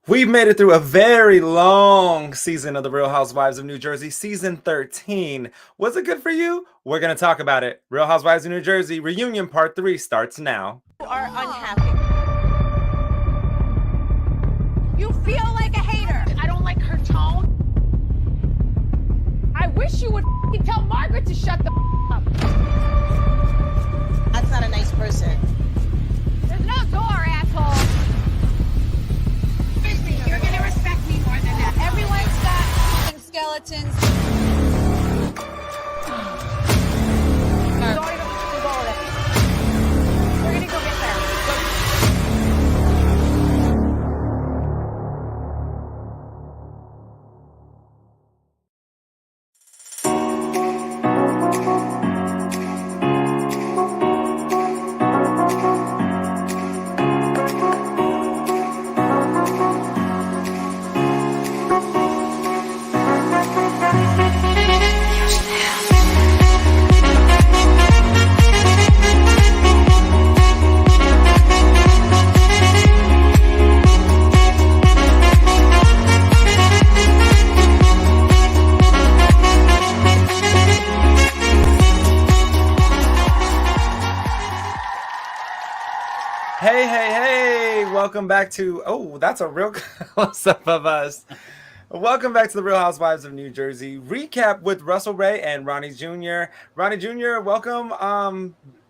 We've made it through a very long season of The Real Housewives of New Jersey, season 13. Was it good for you? We're going to talk about it. Real Housewives of New Jersey reunion part 3 starts now. You are unhappy. You feel like a hater. I don't like her tone. I wish you would tell Margaret to shut the up. That's not a nice person. There's no door, asshole. You're gonna respect me more than that. Everyone's got skeletons. Don't even go with it. We're gonna go get there. Hey, welcome back to, that's a real close-up of us. Welcome back to the Real Housewives of New Jersey recap with Russell Ray and Ronnie Jr. Ronnie Jr., welcome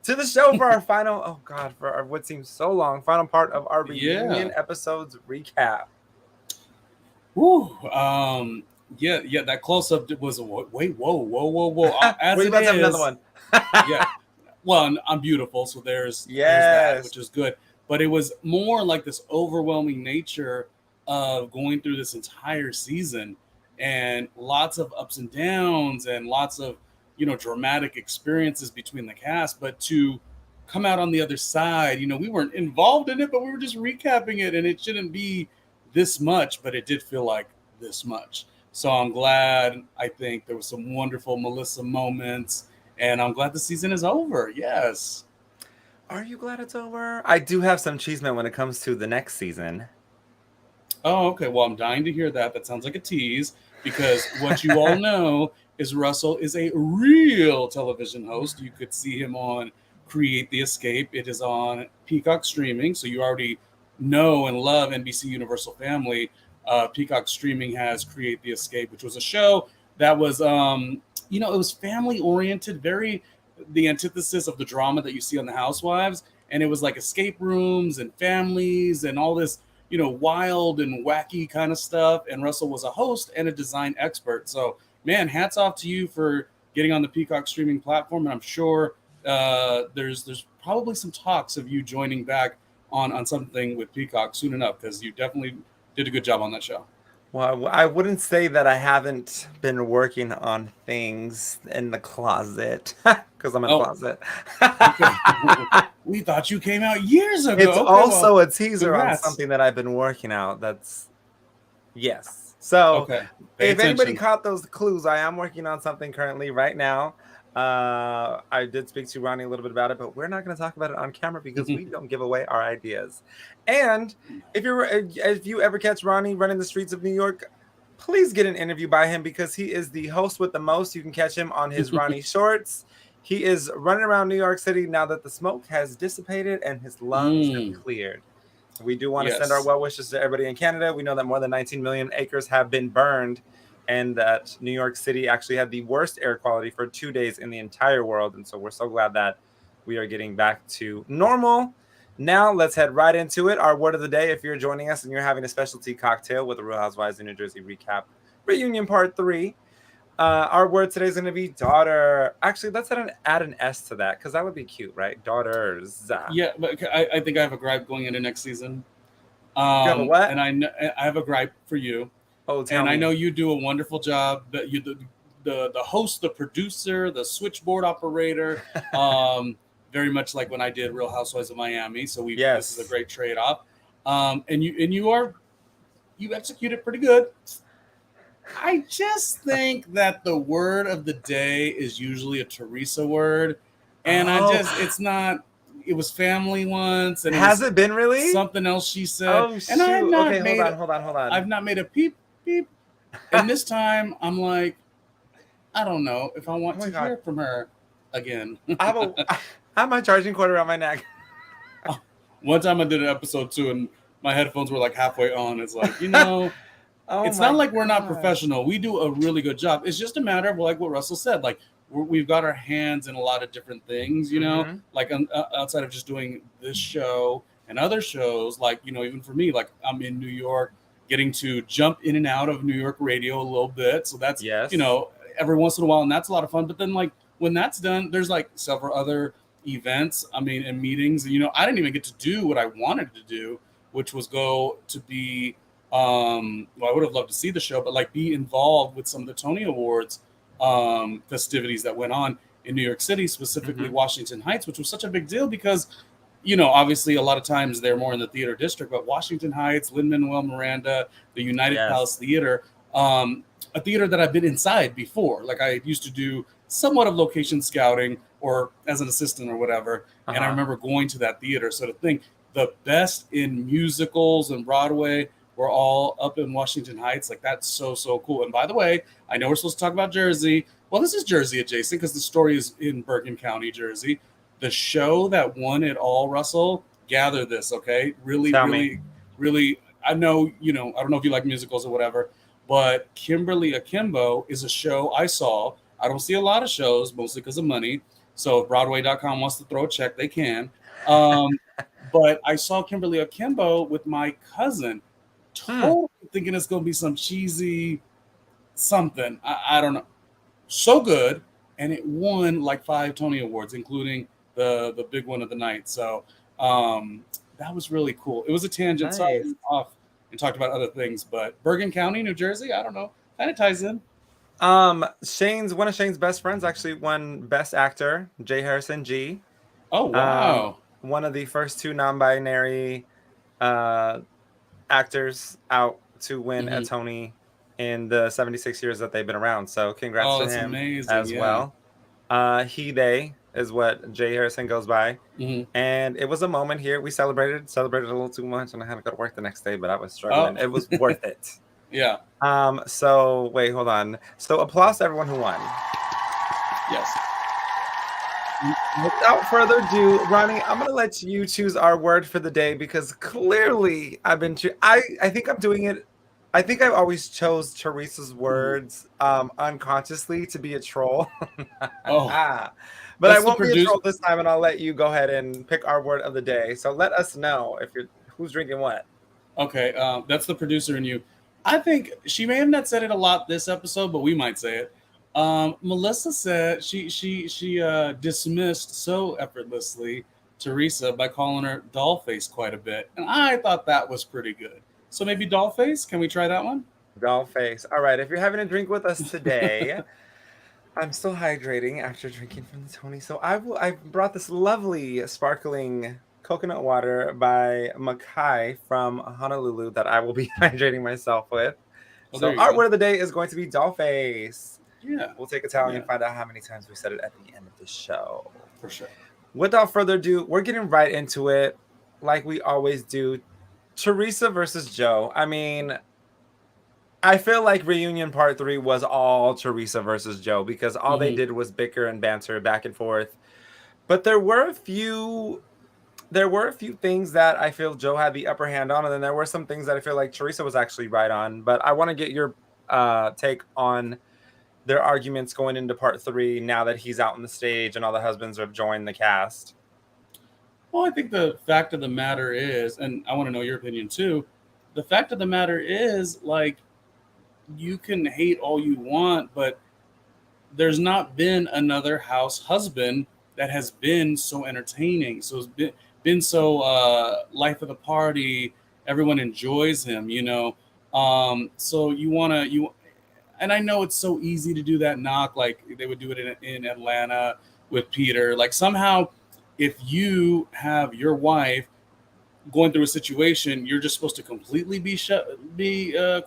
to the show for our final, for our, what seems so long, final part of our reunion episodes recap. Woo, that close-up was whoa. We're about to have another one. Yeah. Well, I'm beautiful, so there's that, which is good. But it was more like this overwhelming nature of going through this entire season and lots of ups and downs and lots of, dramatic experiences between the cast. But to come out on the other side, we weren't involved in it, but we were just recapping it, and it shouldn't be this much, but it did feel like this much. So I'm glad. I think there was some wonderful Melissa moments. And I'm glad the season is over. Yes. Are you glad it's over? I do have some cheeseman when it comes to the next season. Oh, okay. Well, I'm dying to hear that. That sounds like a tease, because what you all know is Russell is a real television host. You could see him on Create the Escape. It is on Peacock streaming. So you already know and love NBC Universal Family. Peacock streaming has Create the Escape, which was a show that was it was family oriented, very the antithesis of the drama that you see on the Housewives. And it was like escape rooms and families and all this, wild and wacky kind of stuff. And Russell was a host and a design expert. So, man, hats off to you for getting on the Peacock streaming platform. And I'm sure there's probably some talks of you joining back on something with Peacock soon enough, because you definitely did a good job on that show. Well, I wouldn't say that I haven't been working on things in the closet, because I'm in the closet. We thought you came out years ago. It's also a teaser on something that I've been working out. Yes. So if anybody caught those clues, I am working on something currently right now. I did speak to Ronnie a little bit about it, but we're not going to talk about it on camera because we don't give away our ideas. And if you ever catch Ronnie running the streets of New York, please get an interview by him, because he is the host with the most. You can catch him on his Ronnie Shorts. He is running around New York City now that the smoke has dissipated and his lungs have cleared. We do want to send our well wishes to everybody in Canada. We know that more than 19 million acres have been burned, and that New York City actually had the worst air quality for 2 days in the entire world. And so we're so glad that we are getting back to normal. Now let's head right into it. Our word of the day, if you're joining us and you're having a specialty cocktail with the Real Housewives of New Jersey recap reunion part 3, our word today is going to be daughter. Actually, let's add an S to that, because that would be cute, right? Daughters. Yeah, but I think I have a gripe going into next season. You have a what? And I have a gripe for you. Oh, tell me. I know you do a wonderful job. But you, the host, the producer, the switchboard operator, very much like when I did Real Housewives of Miami. So this is a great trade-off. And you executed pretty good. I just think that the word of the day is usually a Teresa word. And it's not, it was family once, and has it been really something else she said? Oh shoot! And I have not okay, made hold on. I've not made a peep beep. And this time, I'm like, I don't know if I want to hear from her again. I have my charging cord around my neck. One time I did an episode 2, and my headphones were like halfway on. It's like, it's not like we're not professional. We do a really good job. It's just a matter of like what Russell said. Like we've got our hands in a lot of different things, like outside of just doing this show and other shows. Like, even for me, like I'm in New York, getting to jump in and out of New York radio a little bit. So that's, every once in a while. And that's a lot of fun. But then like when that's done, there's like several other events, and meetings. I didn't even get to do what I wanted to do, which was go to be, I would have loved to see the show, but like be involved with some of the Tony Awards festivities that went on in New York City, specifically Washington Heights, which was such a big deal because, obviously a lot of times they're more in the theater district, but Washington Heights, Lin-Manuel Miranda, the United Palace Theater, a theater that I've been inside before. Like I used to do somewhat of location scouting or as an assistant or whatever. And I remember going to that theater. So to think the best in musicals and Broadway were all up in Washington Heights. Like that's so cool. And by the way, I know we're supposed to talk about Jersey. Well, this is Jersey adjacent because the story is in Bergen County, Jersey. The show that won it all, Russell, gather this, okay? Really, I know, I don't know if you like musicals or whatever, but Kimberly Akimbo is a show I saw. I don't see a lot of shows, mostly because of money. So if Broadway.com wants to throw a check, they can. But I saw Kimberly Akimbo with my cousin, totally thinking it's going to be some cheesy something. I don't know. So good. And it won like 5 Tony Awards, including the big one of the night. So that was really cool. It was a tangent. Nice. So I went off and talked about other things. But Bergen County, New Jersey, I don't know. Kind of ties in. One of Shane's best friends actually won Best Actor, J. Harrison G. Oh, wow. One of the first 2 non-binary actors out to win a Tony in the 76 years that they've been around. So congrats to him as well. He, they is what J. Harrison goes by. And it was a moment here. We celebrated a little too much, and I had to go to work the next day, but I was struggling. It was worth it. Yeah. So wait, hold on. So applause to everyone who won. Yes. Without further ado, Ronnie, I'm gonna let you choose our word for the day because clearly I think I'm doing it. I think I've always chose Teresa's words unconsciously to be a troll. But I won't be a troll this time, and I'll let you go ahead and pick our word of the day. So let us know who's drinking what. Okay, that's the producer in you. I think she may have not said it a lot this episode, but we might say it. Melissa said she dismissed so effortlessly Teresa by calling her Dollface quite a bit, and I thought that was pretty good. So maybe Dollface? Can we try that one? Dollface. All right. If you're having a drink with us today, I'm still hydrating after drinking from the Tony. So I brought this lovely sparkling coconut water by Makai from Honolulu that I will be hydrating myself with. So our word of the day is going to be Dollface. Yeah. We'll take a tally and find out how many times we said it at the end of the show. For sure. Without further ado, we're getting right into it like we always do. Teresa versus Joe. I mean, I feel like Reunion Part 3 was all Teresa versus Joe because all they did was bicker and banter back and forth. But there were a few things that I feel Joe had the upper hand on, and then there were some things that I feel like Teresa was actually right on. But I want to get your take on their arguments going into Part 3 now that he's out on the stage and all the husbands have joined the cast. Well, I think the fact of the matter is, and I want to know your opinion too, the fact of the matter is, like, you can hate all you want, but there's not been another house husband that has been so entertaining. So it's been so life of the party. Everyone enjoys him, So and I know it's so easy to do that knock, like they would do it in Atlanta with Peter. Like somehow, if you have your wife going through a situation, you're just supposed to completely be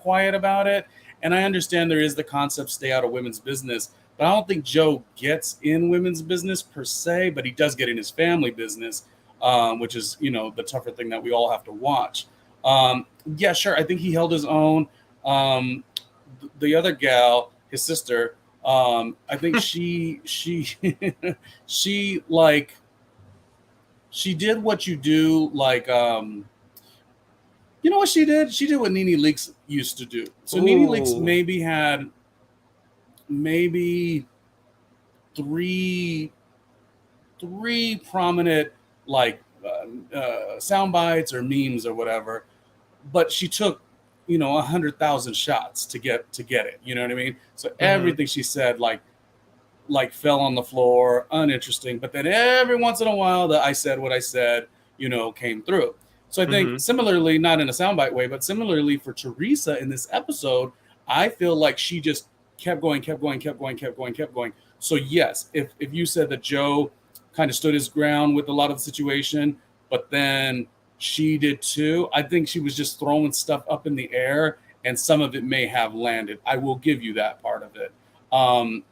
quiet about it. And I understand there is the concept stay out of women's business, but I don't think Joe gets in women's business per se, but he does get in his family business. which is, the tougher thing that we all have to watch. Yeah, sure. I think he held his own. The other gal, his sister, I think she she like she did what you do, like you know what she did? She did what Nene Leakes used to do. So Nene Leakes maybe had three prominent like sound bites or memes or whatever, but she took 100,000 shots to get it. You know what I mean? So everything she said like fell on the floor, uninteresting. But then every once in a while, the I said what I said, came through. So I think similarly, not in a soundbite way, but similarly for Teresa in this episode, I feel like she just kept going. So yes, if you said that Joe kind of stood his ground with a lot of the situation, but then she did too, I think she was just throwing stuff up in the air, and some of it may have landed. I will give you that part of it. And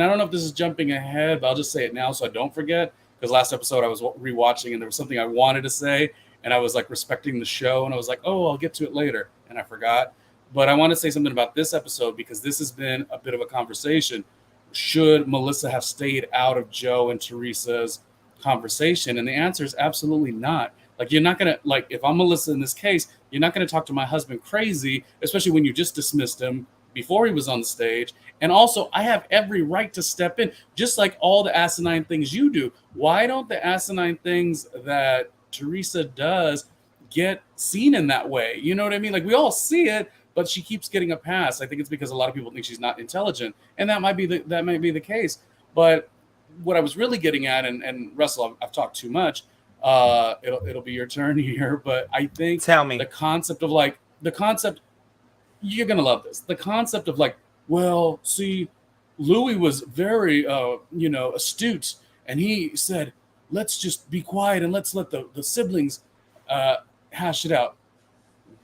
I don't know if this is jumping ahead, but I'll just say it now so I don't forget. Because last episode I was rewatching and there was something I wanted to say, and I was like respecting the show, and I was like, oh, I'll get to it later, and I forgot. But I want to say something about this episode because this has been a bit of a conversation. Should Melissa have stayed out of Joe and Teresa's conversation? And the answer is absolutely not. Like, you're not going to, like, if I'm Melissa in this case, you're not going to talk to my husband crazy, especially when you just dismissed him before he was on the stage. And also, I have every right to step in, just like all the asinine things you do. Why don't the asinine things that Teresa does get seen in that way? You know what I mean? Like, we all see it, but she keeps getting a pass. I think it's because a lot of people think she's not intelligent, and that might be the case. But what I was really getting at, and Russell, I've talked too much. It'll be your turn here, but I think the concept you're gonna love this. The concept of like, well, see, Louis was very astute, and he said, let's just be quiet and let's let the siblings hash it out.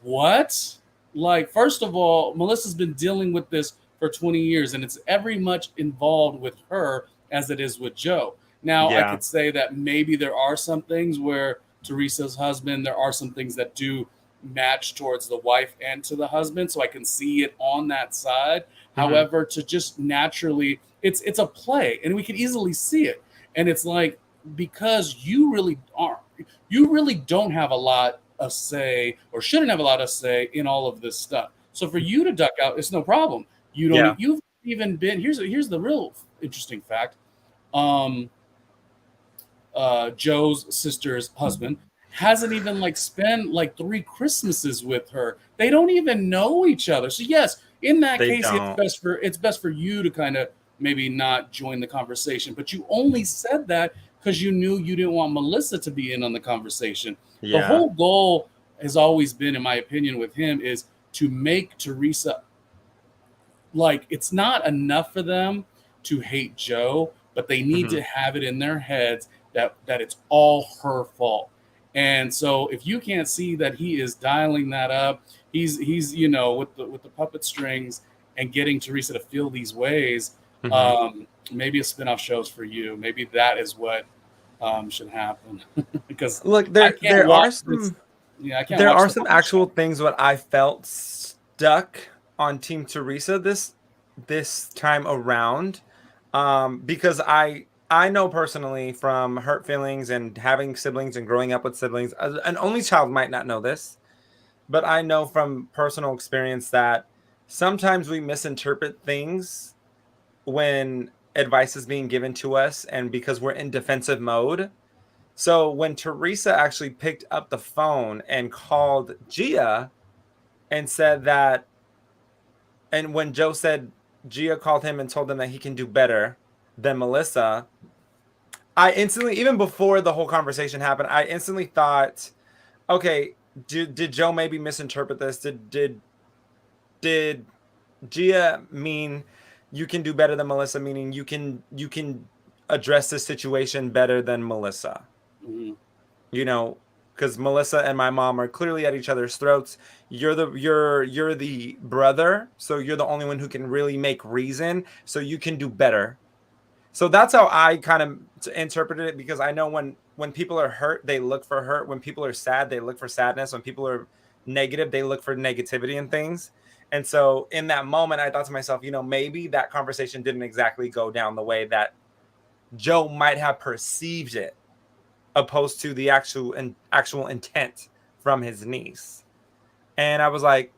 What? Like, first of all, Melissa's been dealing with this for 20 years, and it's every much involved with her as it is with Joe. Now, I could say that maybe there are some things where Teresa's husband, there are some things that do match towards the wife and to the husband, so I can see it on that side. However, to just naturally, it's a play, and we can easily see it. And it's like, because you really don't have a lot of say, or shouldn't have a lot of say in all of this stuff. So for you to duck out, it's no problem. You've even been, here's the real interesting fact. Joe's sister's husband hasn't even spent 3 Christmases with her. They don't even know each other. So yes, in that case, it's best for you to kind of maybe not join the conversation. But you only said that because you knew you didn't want Melissa to be in on the conversation. The whole goal has always been, in my opinion, with him, is to make Teresa, it's not enough for them to hate Joe, but they need to have it in their heads that it's all her fault. And so if you can't see that he is dialing that up, he's with the puppet strings and getting Teresa to feel these ways, maybe a spinoff show's for you. Maybe that is what should happen. Because look, there are some actual things what I felt stuck on Team Teresa this time around, because I know personally from hurt feelings and having siblings and growing up with siblings, an only child might not know this, but I know from personal experience that sometimes we misinterpret things when advice is being given to us, and because we're in defensive mode. So when Teresa actually picked up the phone and called Gia and said that, and when Joe said Gia called him and told him that he can do better than Melissa, I instantly, even before the whole conversation happened, I instantly thought, okay, did Joe maybe misinterpret this? Did Gia mean you can do better than Melissa, meaning you can address this situation better than Melissa? Because Melissa and my mom are clearly at each other's throats. You're the brother, so you're the only one who can really make reason, so you can do better. So that's how I kind of interpreted it, because I know when people are hurt, they look for hurt. When people are sad, they look for sadness. When people are negative, they look for negativity and things. And so in that moment, I thought to myself, maybe that conversation didn't exactly go down the way that Joe might have perceived it, opposed to the actual intent from his niece. And I was like,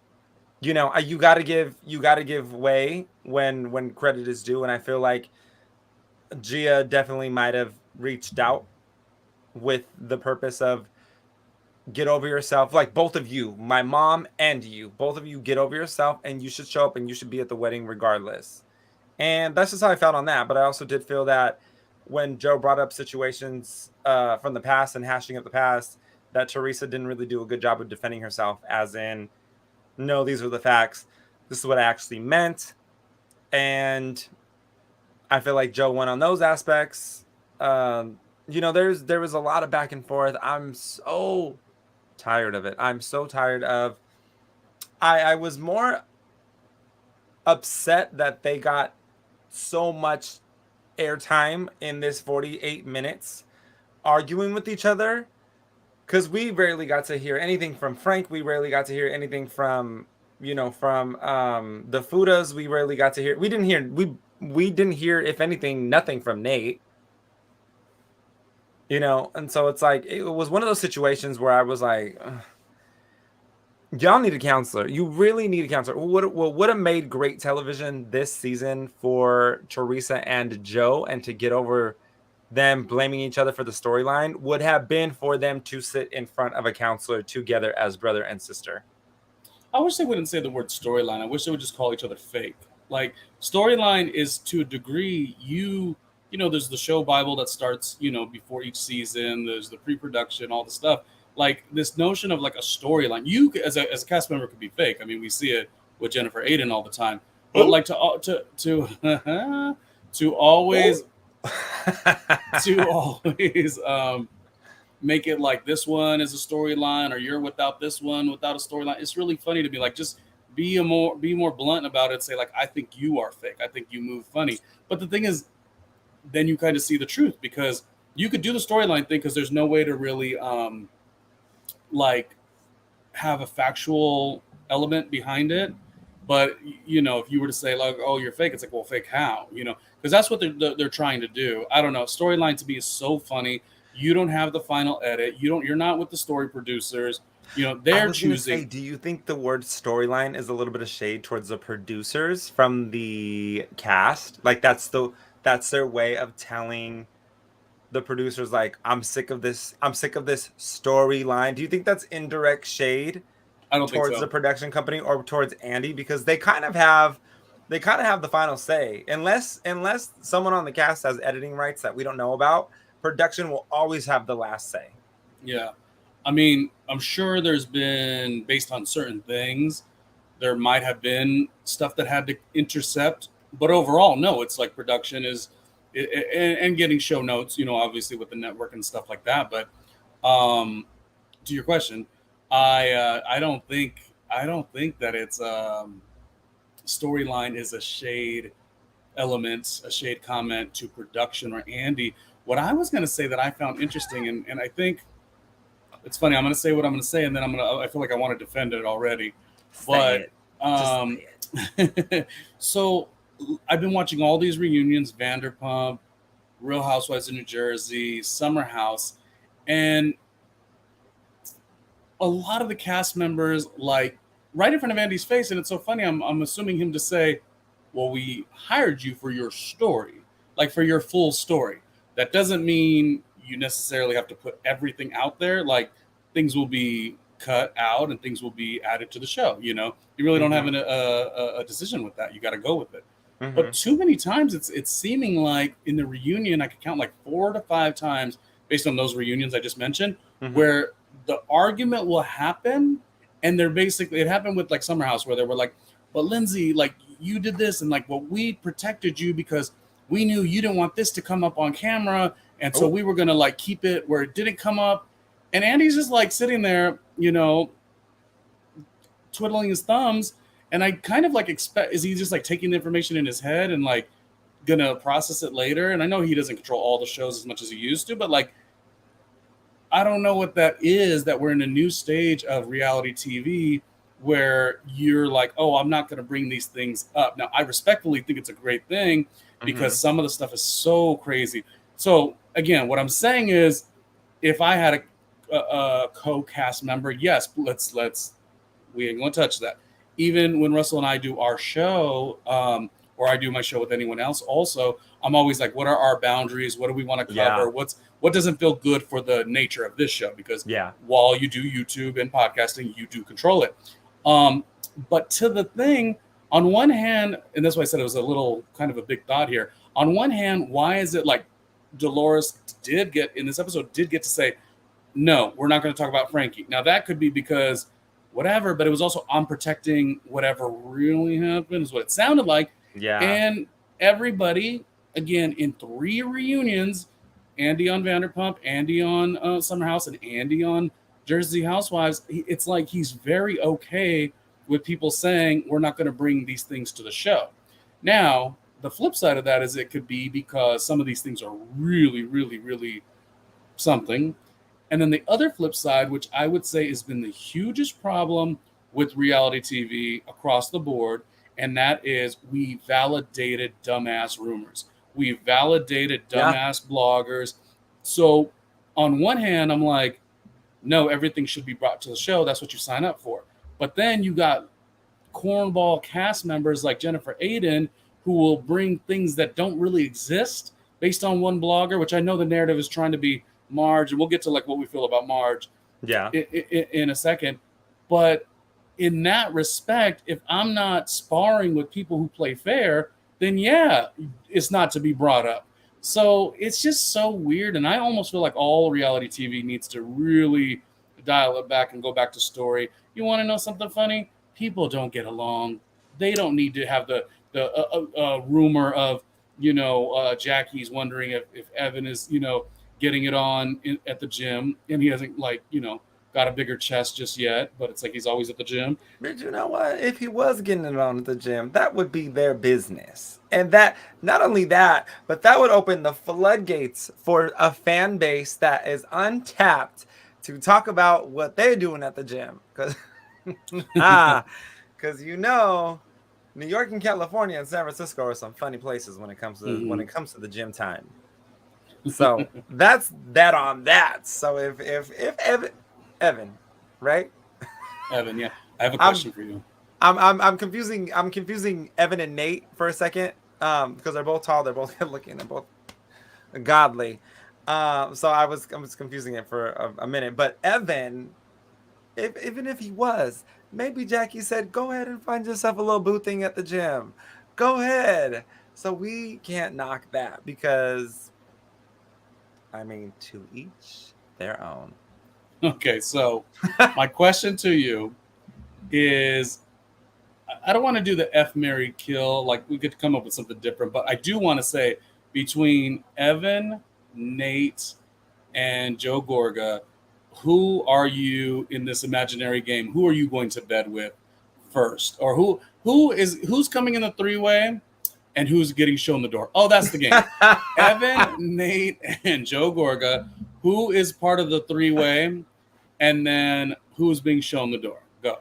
you got to give way when credit is due. And I feel like Gia definitely might have reached out with the purpose of get over yourself. Like both of you, my mom and you, both of you get over yourself, and you should show up and you should be at the wedding regardless. And that's just how I felt on that. But I also did feel that when Joe brought up situations from the past and hashing up the past, that Teresa didn't really do a good job of defending herself, as in, no, these are the facts. This is what I actually meant. And I feel like Joe went on those aspects. There was a lot of back and forth. I'm so tired of it. I'm so tired of. I was more upset that they got so much airtime in this 48 minutes arguing with each other, because we rarely got to hear anything from Frank. We rarely got to hear anything from the Fudas. We rarely got to hear. We didn't hear, if anything, nothing from Nate. And so it's like, it was one of those situations where I was like, y'all need a counselor. You really need a counselor. What would have made great television this season for Teresa and Joe, and to get over them blaming each other for the storyline, would have been for them to sit in front of a counselor together as brother and sister. I wish they wouldn't say the word storyline. I wish they would just call each other fake. Like, storyline is, to a degree, there's the show Bible that starts, before each season. There's the pre-production, all the stuff. Like, this notion of like a storyline, you as a cast member could be fake. I mean, we see it with Jennifer Aiden all the time. But like to always make it like this one is a storyline, or you're without this one without a storyline. It's really funny to me. Like, just be more blunt about it. Say like, I think you are fake. I think you move funny. But the thing is, then you kind of see the truth, because you could do the storyline thing because there's no way to really like have a factual element behind it. But if you were to say like, oh, you're fake, it's like, well, fake how? Because that's what they're trying to do. I don't know. Storyline to me is so funny. You don't have the final edit. You're not with the story producers. They're choosing. Say, do you think the word storyline is a little bit of shade towards the producers from the cast? Like that's their way of telling the producers, like, I'm sick of this storyline. Do you think that's indirect shade? I don't think so. Towards the production company or towards Andy, because they kind of have the final say. Unless someone on the cast has editing rights that we don't know about, production will always have the last say. Yeah. I mean, I'm sure there's been, based on certain things, there might have been stuff that had to intercept, but overall, no, it's like production is, and getting show notes, obviously with the network and stuff like that. But to your question, I don't think that it's storyline is a shade element, a shade comment to production or Andy. What I was going to say that I found interesting, and I think it's funny, I'm going to say what I'm going to say, and then I feel like I want to defend it already. But so I've been watching all these reunions, Vanderpump, Real Housewives of New Jersey, Summer House, and a lot of the cast members, like, right in front of Andy's face, and it's so funny, I'm assuming him to say, well, we hired you for your story, like for your full story. That doesn't mean you necessarily have to put everything out there. Like, things will be cut out and things will be added to the show. You really don't have a decision with that. You got to go with it. Mm-hmm. But too many times it's seeming like in the reunion, I could count like 4 to 5 times based on those reunions I just mentioned, where the argument will happen, and they're basically, it happened with like Summer House, where they were like, but Lindsay, like, you did this, and like, well, we protected you because we knew you didn't want this to come up on camera, and so we were gonna like keep it where it didn't come up. And Andy's just like sitting there, twiddling his thumbs, and I kind of like expect, is he just like taking the information in his head and like gonna process it later. And I know he doesn't control all the shows as much as he used to, but like, I don't know what that is, that we're in a new stage of reality TV where you're like, oh, I'm not going to bring these things up. Now, I respectfully think it's a great thing because some of the stuff is so crazy. So, again, what I'm saying is if I had a co-cast member, yes, we ain't going to touch that. Even when Russell and I do our show, or I do my show with anyone else also, I'm always like, what are our boundaries? What do we want to cover? What doesn't feel good for the nature of this show? Because while you do YouTube and podcasting, you do control it. But to the thing, on one hand, and that's why I said it was a little kind of a big thought here. On one hand, why is it like Dolores did get to say, no, we're not going to talk about Frankie. Now that could be because whatever, but it was also I'm protecting whatever really happened is what it sounded like. Yeah. And everybody, again, in 3 reunions, Andy on Vanderpump, Andy on Summer House, and Andy on Jersey Housewives, it's like he's very okay with people saying we're not going to bring these things to the show. Now, the flip side of that is it could be because some of these things are really, really, really something. And then the other flip side, which I would say has been the hugest problem with reality TV across the board, and that is we validated dumbass rumors. We validated dumbass bloggers. So on one hand, I'm like, no, everything should be brought to the show. That's what you sign up for. But then you got cornball cast members like Jennifer Aiden who will bring things that don't really exist based on one blogger, which I know the narrative is trying to be Marge, and we'll get to like what we feel about Marge in a second. But in that respect, if I'm not sparring with people who play fair, then it's not to be brought up. So it's just so weird. And I almost feel like all reality TV needs to really dial it back and go back to story. You want to know something funny? People don't get along. They don't need to have the rumor of, Jackie's wondering if Evan is, getting it on at the gym, and he hasn't got a bigger chest just yet, but it's like he's always at the gym. But you know what? If he was getting it on at the gym, that would be their business. And that, not only that, but that would open the floodgates for a fan base that is untapped to talk about what they're doing at the gym. Because New York and California and San Francisco are some funny places when it comes to the gym time. So that's that on that. So if Evan, right? Evan, yeah. I have a question for you. I'm confusing Evan and Nate for a second, because they're both tall, they're both good looking, they're both godly. So I was confusing it for a minute. But Evan, even if he was, maybe Jackie said, go ahead and find yourself a little booth thing at the gym. Go ahead. So we can't knock that because, to each their own. Okay, so my question to you is, I don't want to do the F, Marry, Kill. Like, we could come up with something different, but I do want to say between Evan, Nate, and Joe Gorga, who are you in this imaginary game? Who are you going to bed with first? Or who's coming in the 3-way and who's getting shown the door? Oh, that's the game. Evan, Nate, and Joe Gorga, who is part of the 3-way, and then who's being shown the door? Go.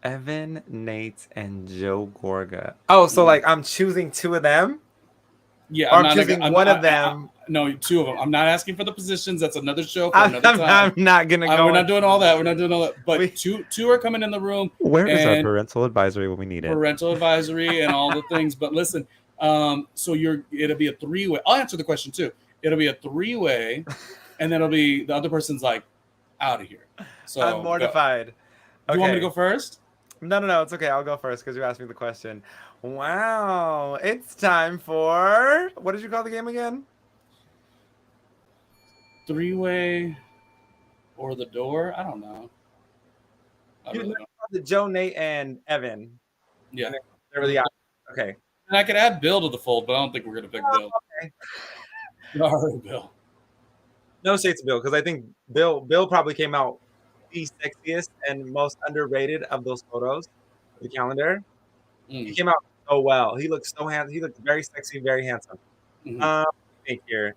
Evan, Nate, and Joe Gorga. Oh, so like I'm choosing 2 of them? Yeah, I'm choosing one of them. No, 2 of them. I'm not asking for the positions. That's another show for another time. I'm not gonna go. We're not doing all that. But two are coming in the room. Where is our parental advisory when we need it? Parental advisory and all the things. But listen, so it'll be a 3-way. I'll answer the question too. It'll be a 3-way, and then it'll be the other person's like out of here. So I'm mortified. Do you want me to go first? No, it's okay. I'll go first because you asked me the question. Wow, it's time for, what did you call the game again? 3-way or the door? I don't know. The Joe, Nate, and Evan. Yeah. They're really out. Okay. And I could add Bill to the fold, but I don't think we're gonna pick Bill. Okay. All right, Bill. No shade to Bill, because I think Bill probably came out the sexiest and most underrated of those photos, the calendar. He came out so well. He looks so handsome. He looks very sexy, very handsome. Mhm. Think here.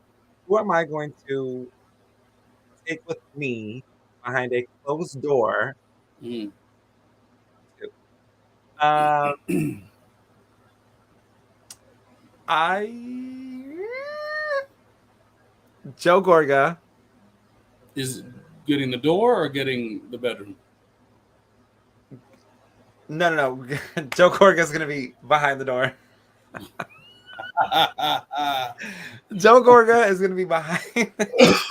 Who am I going to take with me behind a closed door? Mhm. Um, I Joe Gorga. Is getting the door or getting the bedroom? No. Joe Gorga is gonna be behind the door. Joe Gorga is gonna be behind.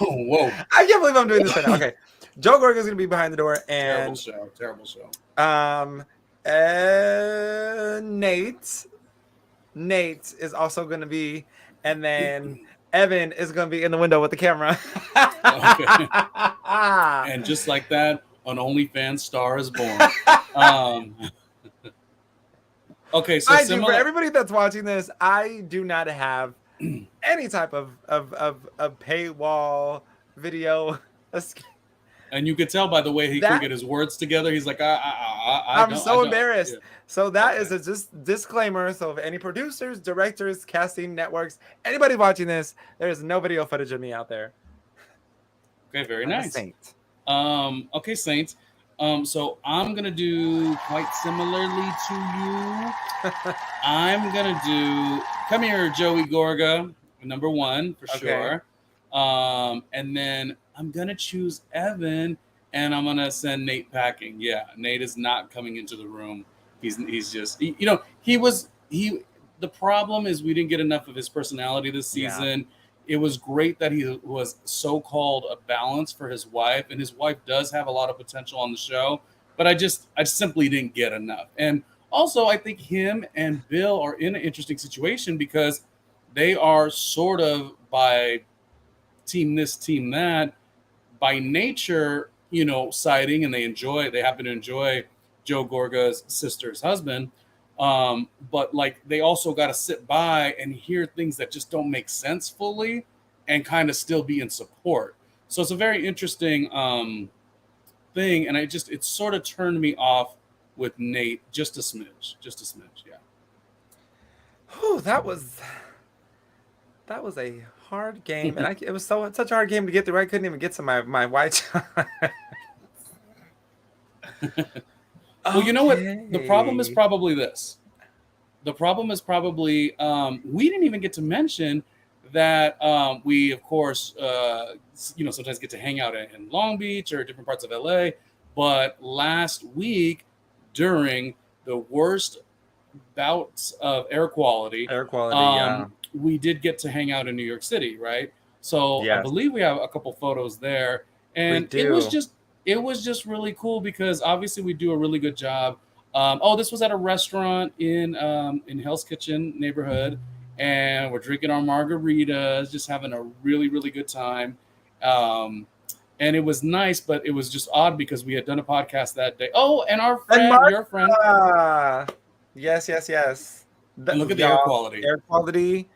Whoa! I can't believe I'm doing this right now. Okay, Joe Gorga is gonna be behind the door, Terrible and show. Terrible show. Nate is also gonna be, and then Evan is gonna be in the window with the camera. Okay. And just like that, an OnlyFans star is born. Okay, so I do. For similar. everybody that's watching this, I do not have any type of paywall video. And you could tell by the way he couldn't get his words together. He's like, I'm so embarrassed. Yeah. So that is a just disclaimer. So if any producers, directors, casting networks, anybody watching this, there is no video footage of me out there. Okay, very I'm a nice. saint. Okay, Saints. So I'm gonna do quite similarly to you. I'm gonna do come here, Joey Gorga, number one for sure. And then I'm gonna choose Evan, and I'm gonna send Nate packing. Yeah, Nate is not coming into the room. He's just The problem is we didn't get enough of his personality this season. It was great that he was so-called a balance for his wife, and his wife does have a lot of potential on the show, but I simply didn't get enough. And also, I think him and Bill are in an interesting situation because they are sort of by team this, team that, by nature, siding, and they happen to enjoy Joe Gorga's sister's husband. But like they also got to sit by and hear things that just don't make sense fully and kind of still be in support. So it's a very interesting thing. And it sort of turned me off with Nate just a smidge. Yeah. Whew, that was a hard game. And it was such a hard game to get through. I couldn't even get to my white. Well, you know what? The problem is probably this. The problem is probably we didn't even get to mention that we, of course, sometimes get to hang out in Long Beach or different parts of LA. But last week, during the worst bouts of air quality, we did get to hang out in New York City, right? So I believe we have a couple photos there, and it was just really cool because obviously we do a really good job. This was at a restaurant in Hell's Kitchen neighborhood, and we're drinking our margaritas, just having a really, really good time. And it was nice, but it was just odd because we had done a podcast that day. Oh, and our friend, your friend. Yes. And look at the air quality. Air quality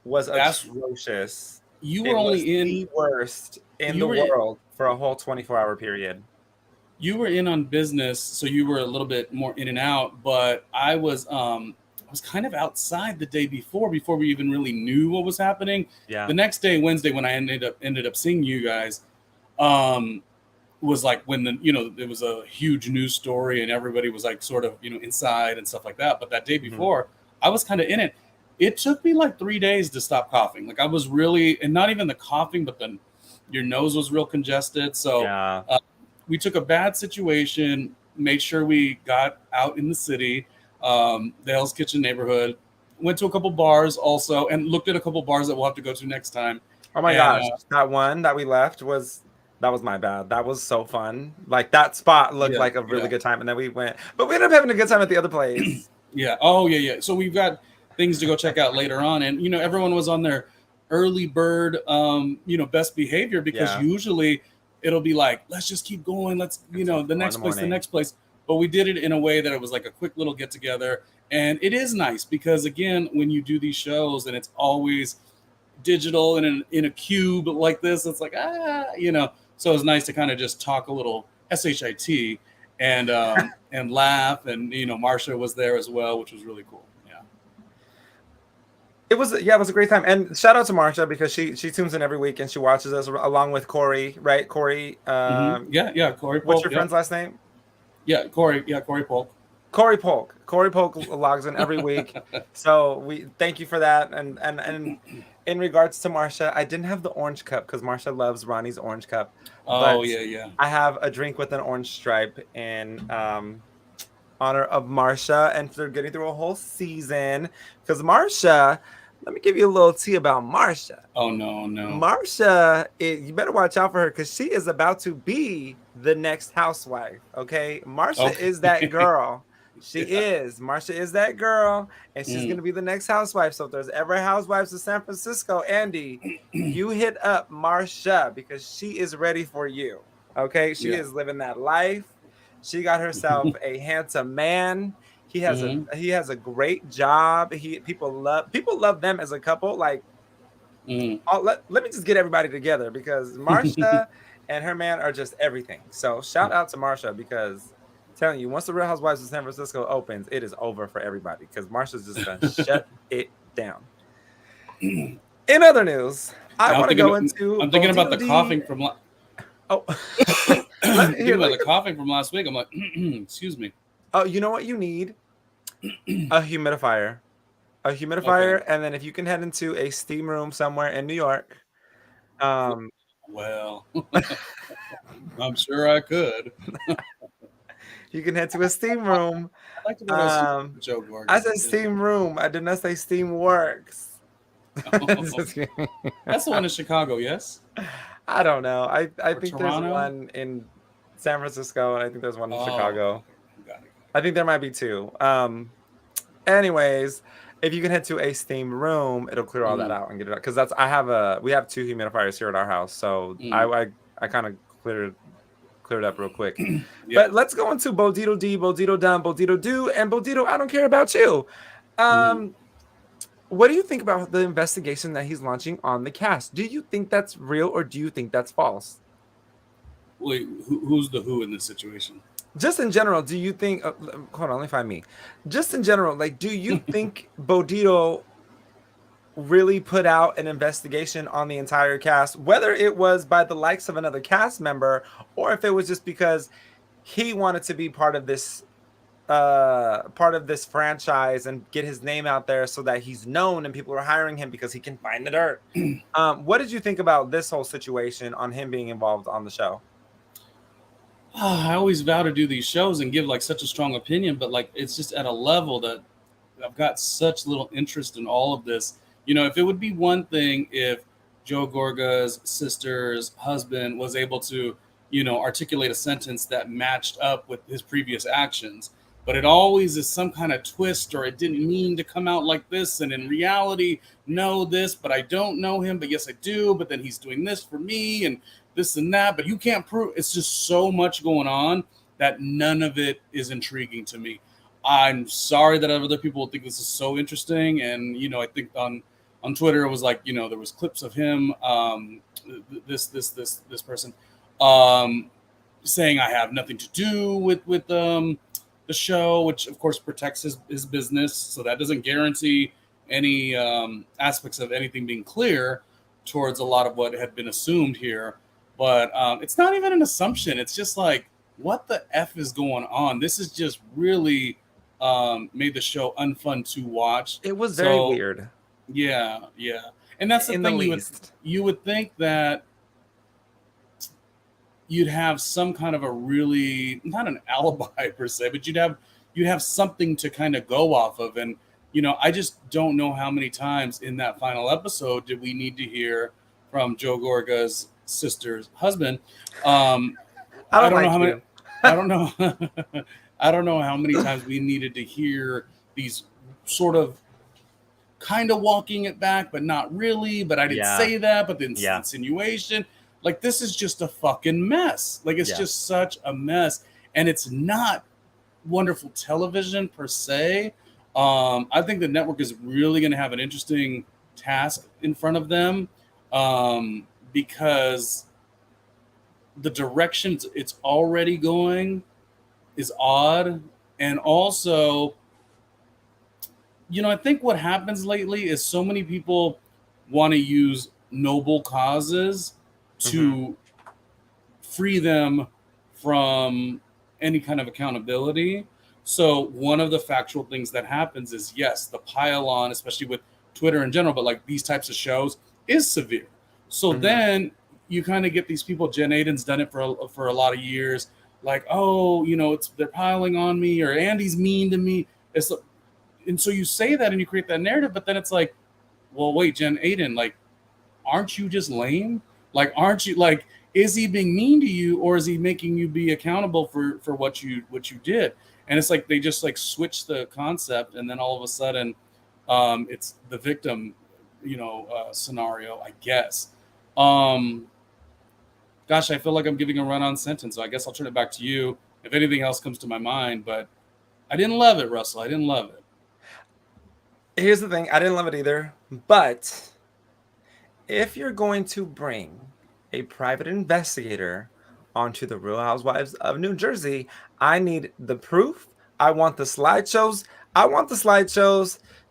was atrocious. You were only in the worst in the world for a whole 24-hour period. You were in on business, so you were a little bit more in and out. But I was kind of outside the day before we even really knew what was happening. Yeah. The next day, Wednesday, when I ended up seeing you guys, was like when it was a huge news story and everybody was like sort of inside and stuff like that. But that day before, I was kind of in it. It took me like 3 days to stop coughing. Like I was really, and not even the coughing, but then your nose was real congested. So we took a bad situation, made sure we got out in the city, the Hell's Kitchen neighborhood, went to a couple bars also, and looked at a couple bars that we'll have to go to next time. Oh my gosh, that one that we left was my bad. That was so fun. Like that spot looked like a really good time, and then we went, but we ended up having a good time at the other place. So we've got things to go check out later on, and everyone was on their early bird best behavior because usually it'll be like, let's just keep going, let's the next place, but we did it in a way that it was like a quick little get together. And it is nice because again, when you do these shows and it's always digital and in a cube like this, it's like so it's nice to kind of just talk a little shit and and laugh, and Marsha was there as well, which was really cool. It was a great time, and shout out to Marsha because she tunes in every week and she watches us along with Corey, right? Corey, Yeah, Corey what's Polk. your friend's last name? Corey Polk. Corey Polk logs in every week, so we thank you for that. And in regards to Marsha, I didn't have the orange cup because Marsha loves Ronnie's orange cup. Oh But yeah. I have a drink with an orange stripe in honor of Marsha and for getting through a whole season. Because Marsha, let me give you a little tea about Marsha. Oh no. Marsha, you better watch out for her because she is about to be the next housewife. Okay, Marsha is that girl. She is. Marsha is that girl, and she's gonna be the next housewife. So if there's ever housewives of San Francisco, Andy, you hit up Marsha because she is ready for you. Okay, she is living that life. She got herself a handsome man. He has a great job. People love them as a couple. Like, let me just get everybody together because Marsha and her man are just everything. So shout out to Marsha because I'm telling you, once the Real Housewives of San Francisco opens, it is over for everybody because Marsha's just gonna shut it down. In other news, I want to go into. I'm thinking about the coughing from. Oh, thinking about the coughing from last week. I'm like, excuse me. Oh, you know what you need? A humidifier. Okay. And then if you can head into a steam room somewhere in New York. Well, I'm sure I could. You can head to a steam room. I like to go to Joe Gorga. I said steam room. I did not say steam works. That's the one in Chicago, yes? I don't know. I think Toronto? there's one in San Francisco, and I think there's one in Chicago. Got it. I think there might be two. Anyways, if you can head to a steam room, it'll clear all that out and get it out. Because we have two humidifiers here at our house, so I kind of cleared up real quick. But let's go into Bodito D, Bodito Done, Bodito Do, and Bodito I don't care about you. What do you think about the investigation that he's launching on the cast? Do you think that's real or do you think that's false? Wait, who's the who in this situation? Just in general, do you think? Hold on, let me find me. Just in general, like, do you think Bodito really put out an investigation on the entire cast, whether it was by the likes of another cast member or if it was just because he wanted to be part of this franchise and get his name out there so that he's known and people are hiring him because he can find the dirt? What did you think about this whole situation on him being involved on the show? I always vow to do these shows and give like such a strong opinion, but like it's just at a level that I've got such little interest in all of this. You know, if it would be one thing if Joe Gorga's sister's husband was able to, you know, articulate a sentence that matched up with his previous actions, but it always is some kind of twist or it didn't mean to come out like this. And in reality, know this, but I don't know him, but yes, I do. But then he's doing this for me and this and that, but you can't prove. It's just so much going on that none of it is intriguing to me. I'm sorry that other people think this is so interesting. And, you know, I think on Twitter, it was like, you know, there was clips of him, this person saying I have nothing to do with the show, which of course protects his business. So that doesn't guarantee any aspects of anything being clear towards a lot of what had been assumed here. But it's not even an assumption. It's just like, what the F is going on? This is just really made the show unfun to watch. It was very weird. Yeah. And that's the thing. You would think that you'd have some kind of a really, not an alibi per se, but you'd have something to kind of go off of. And, you know, I just don't know how many times in that final episode did we need to hear from Joe Gorga's sister's husband. I don't know how many times we needed to hear these sort of kind of walking it back, but not really. But I didn't say that. But the insinuation, like, this is just a fucking mess. Like, it's just such a mess, and it's not wonderful television per se. I think the network is really going to have an interesting task in front of them. Because the direction it's already going is odd. And also, I think what happens lately is so many people want to use noble causes to free them from any kind of accountability. So one of the factual things that happens is, yes, the pile on, especially with Twitter in general, but like these types of shows, is severe. So then you kind of get these people. Jen Aiden's done it for a lot of years. Like, oh, they're piling on me, or Andy's mean to me. And so you say that and you create that narrative, but then it's like, well, wait, Jen Aiden, like, aren't you just lame? Like, aren't you like? Is he being mean to you, or is he making you be accountable for what you did? And it's like they just like switch the concept, and then all of a sudden, it's the victim, scenario, I guess. Gosh, I feel like I'm giving a run-on sentence, so I guess I'll turn it back to you if anything else comes to my mind. But I didn't love it, Russell. I didn't love it. Here's the thing. I didn't love it either. But if you're going to bring a private investigator onto the Real Housewives of New Jersey, I need the proof. I want the slideshows.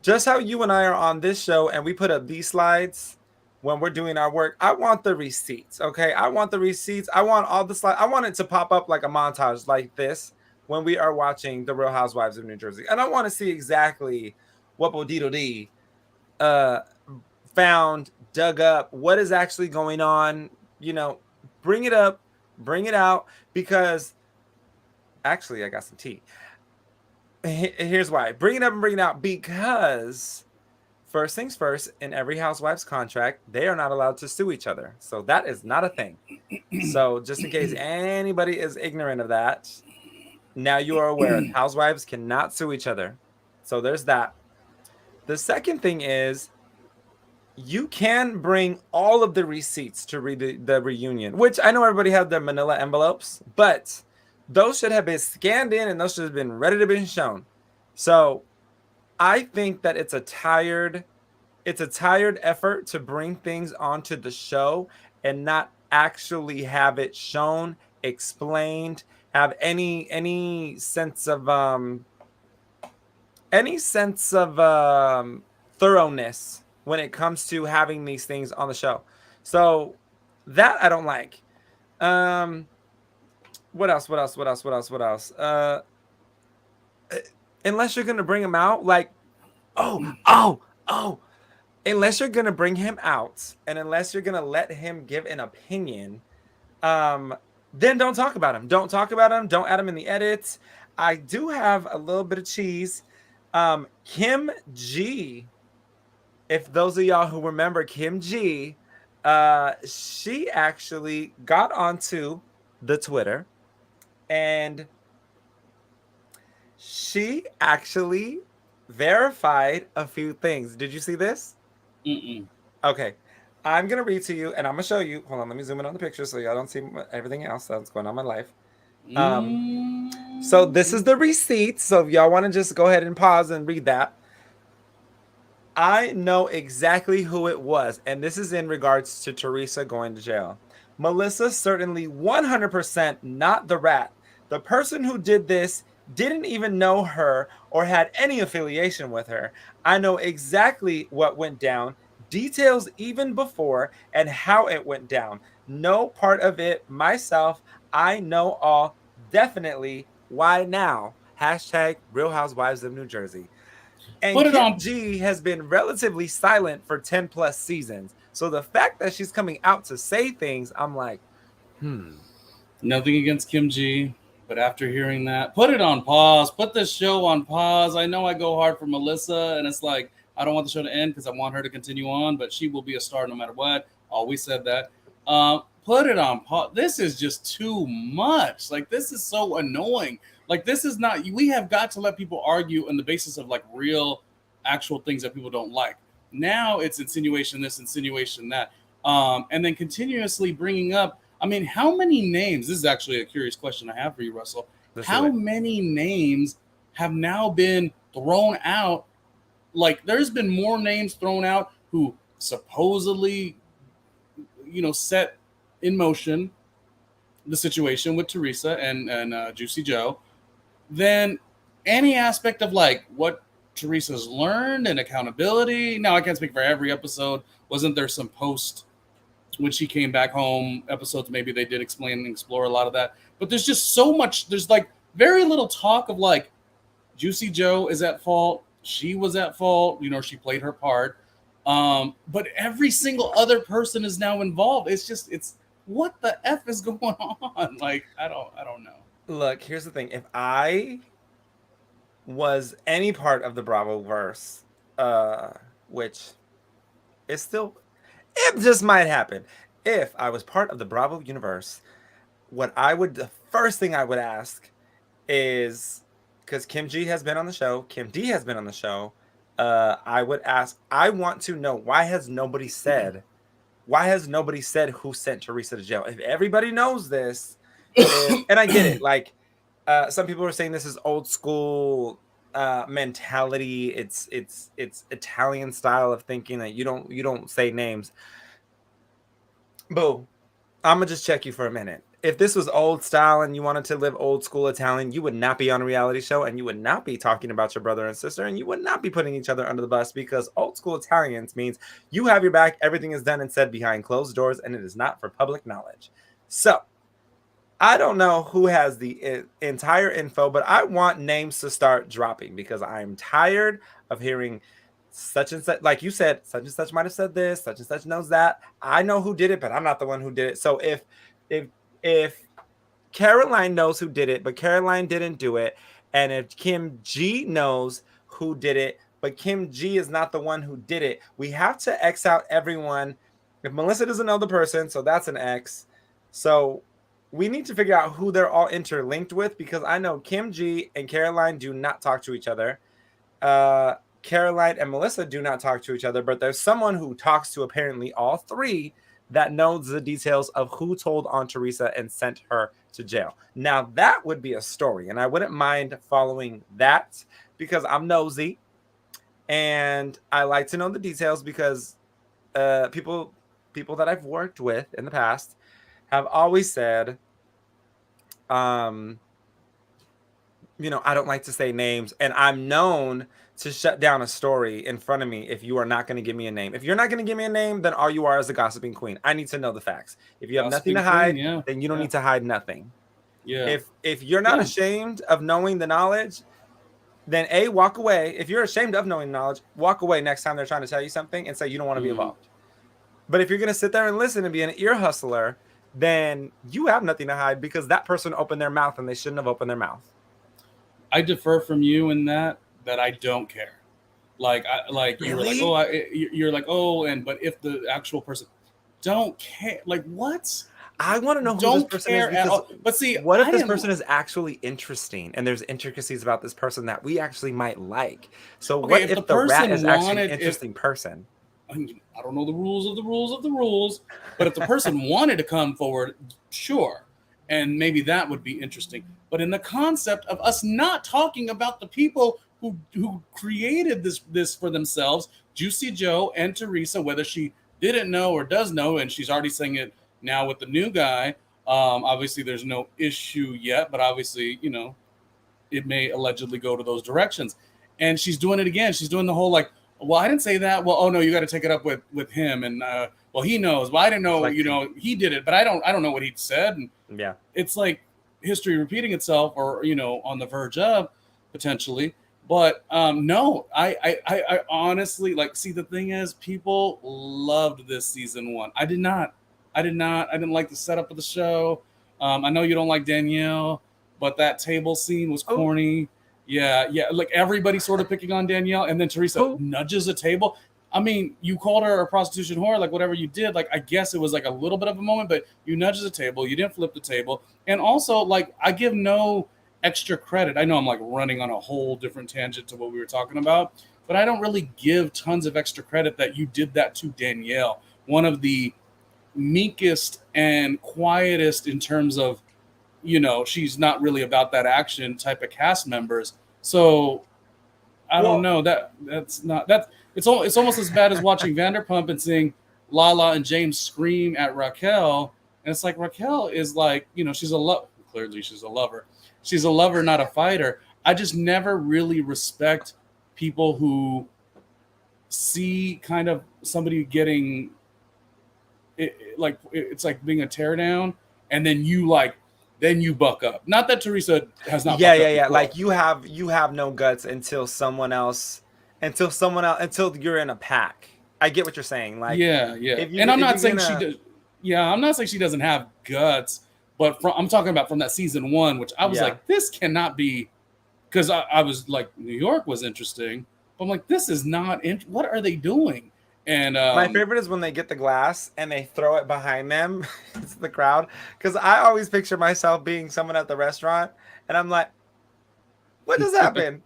Just how you and I are on this show and we put up these slides when we're doing our work. I want the receipts, okay? I want the receipts. I want all the slides. I want it to pop up like a montage like this when we are watching the Real Housewives of New Jersey. And I want to see exactly what Bodito D found, dug up, what is actually going on. Bring it up, bring it out, because actually I got some tea. Here's why. Bring it up and bring it out, because first things first, in every Housewives contract, they are not allowed to sue each other. So that is not a thing. So just in case anybody is ignorant of that, now you are aware. Housewives cannot sue each other. So there's that. The second thing is, you can bring all of the receipts to read the reunion, which I know everybody had their manila envelopes, but those should have been scanned in and those should have been ready to be shown. So I think that it's a tired effort to bring things onto the show and not actually have it shown, explained, have any sense of thoroughness when it comes to having these things on the show. So that I don't like. What else? Unless you're going to bring him out, like, unless you're going to bring him out and unless you're going to let him give an opinion, then don't talk about him. Don't talk about him. Don't add him in the edits. I do have a little bit of cheese. Kim G, if those of y'all who remember Kim G, she actually got onto the Twitter and she actually verified a few things. Did you see this? Okay. I'm going to read to you and I'm going to show you. Hold on. Let me zoom in on the picture so y'all don't see everything else that's going on in my life. So this is the receipt. So if y'all want to just go ahead and pause and read that. I know exactly who it was. And this is in regards to Teresa going to jail. Melissa certainly 100% not the rat. The person who did this didn't even know her or had any affiliation with her. I know exactly what went down, details even before, and how it went down. No part of it myself. I know all. Definitely. Why now? Hashtag Real Housewives of New Jersey. And Kim G has been relatively silent for 10 plus seasons. So the fact that she's coming out to say things, I'm like, Nothing against Kim G, but after hearing that, put it on pause. Put this show on pause. I know I go hard for Melissa, and it's like, I don't want the show to end because I want her to continue on, but she will be a star no matter what. Always said that. Put it on pause. This is just too much. Like, this is so annoying. Like, this is not, we have got to let people argue on the basis of like real, actual things that people don't like. Now it's insinuation this, insinuation that. And then continuously bringing up, I mean, how many names, this is actually a curious question I have for you, Russell. How many names have now been thrown out? Like, there's been more names thrown out who supposedly, set in motion the situation with Teresa and Juicy Joe than any aspect of like what Teresa's learned and accountability. Now, I can't speak for every episode. Wasn't there some post when she came back home episodes? Maybe they did explain and explore a lot of that. But there's just so much. There's like very little talk of like Juicy Joe is at fault. She was at fault. You know, she played her part. But every single other person is now involved. It's what the F is going on? Like, I don't know. Look, here's the thing. If I was any part of the Bravo verse, which is still, it just might happen. If I was part of the Bravo universe, the first thing I would ask is, because Kim G has been on the show, Kim D has been on the show, I would ask, I want to know, why has nobody said who sent Teresa to jail? If everybody knows this, and I get it, like, some people are saying this is old school mentality. It's Italian style of thinking that you don't say names. Boo, I'm gonna just check you for a minute. If this was old style and you wanted to live old school Italian, you would not be on a reality show, and you would not be talking about your brother and sister, and you would not be putting each other under the bus, because old school Italians means you have your back, everything is done and said behind closed doors, and it is not for public knowledge. So I don't know who has the entire info, but I want names to start dropping, because I'm tired of hearing such and such, like you said, such and such might have said this, such and such knows that. I know who did it, but I'm not the one who did it. So if Caroline knows who did it, but Caroline didn't do it, and if Kim G knows who did it, but Kim G is not the one who did it, we have to X out everyone. If Melissa doesn't know the person, so that's an X. So we need to figure out who they're all interlinked with, because I know Kim G and Caroline do not talk to each other. Caroline and Melissa do not talk to each other, but there's someone who talks to apparently all three that knows the details of who told on Teresa and sent her to jail. Now, that would be a story, and I wouldn't mind following that, because I'm nosy and I like to know the details, because people that I've worked with in the past have always said, you know, I don't like to say names, and I'm known to shut down a story in front of me if you are not going to give me a name. If you're not going to give me a name, then all you are is a gossiping queen. I need to know the facts. If you have nothing to hide, then you don't need to hide nothing. Yeah. If you're not ashamed of knowing the knowledge, then walk away. If you're ashamed of knowing knowledge, walk away next time they're trying to tell you something and say you don't want to be involved. But if you're going to sit there and listen and be an ear hustler, then you have nothing to hide, because that person opened their mouth and they shouldn't have opened their mouth. I defer from you in that I don't care. Like, Really? you're like, but if the actual person don't care, like, what? I want to know who Don't this person care is. at all. But see, What if this person is actually interesting and there's intricacies about this person that we actually might like? So what if the rat is actually an interesting person? I don't know the rules of the rules, but if the person wanted to come forward, sure. And maybe that would be interesting. But in the concept of us not talking about the people who created this for themselves, Juicy Joe and Teresa, whether she didn't know or does know, and she's already saying it now with the new guy. Obviously, there's no issue yet, but obviously, you know, it may allegedly go to those directions. And she's doing it again. She's doing the whole like, well, I didn't say that. Well, oh no, you got to take it up with him. And well, he knows. Well, I didn't know. You know, he did it, but I don't know what he said. And yeah, it's like history repeating itself, or you know, on the verge of potentially. But no, I honestly like. See, the thing is, people loved this season 1. I did not. I didn't like the setup of the show. I know you don't like Danielle, but that table scene was corny. Yeah, like everybody sort of picking on Danielle, and then Teresa nudges a table. I mean, you called her a prostitution whore, like whatever you did. Like, I guess it was like a little bit of a moment, but you nudged the table. You didn't flip the table. And also, like, I give no extra credit. I know I'm like running on a whole different tangent to what we were talking about, but I don't really give tons of extra credit that you did that to Danielle, one of the meekest and quietest in terms of, you know, she's not really about that action type of cast members. So I don't know, that's it's almost as bad as watching Vanderpump and seeing Lala and James scream at Raquel. And it's like, Raquel is like, you know, clearly she's a lover. She's a lover, not a fighter. I just never really respect people who see kind of somebody getting it's like being a teardown, and then you buck up. Not that Teresa has not. Yeah. Like you have no guts until you're in a pack. I get what you're saying. Like and I'm not saying she does. Yeah, I'm not saying she doesn't have guts, but I'm talking about from that season 1, which I was like, this cannot be, because I was like, New York was interesting, but I'm like, this is not. What are they doing? And my favorite is when they get the glass and they throw it behind them to the crowd, because I always picture myself being someone at the restaurant, and I'm like, what just happened?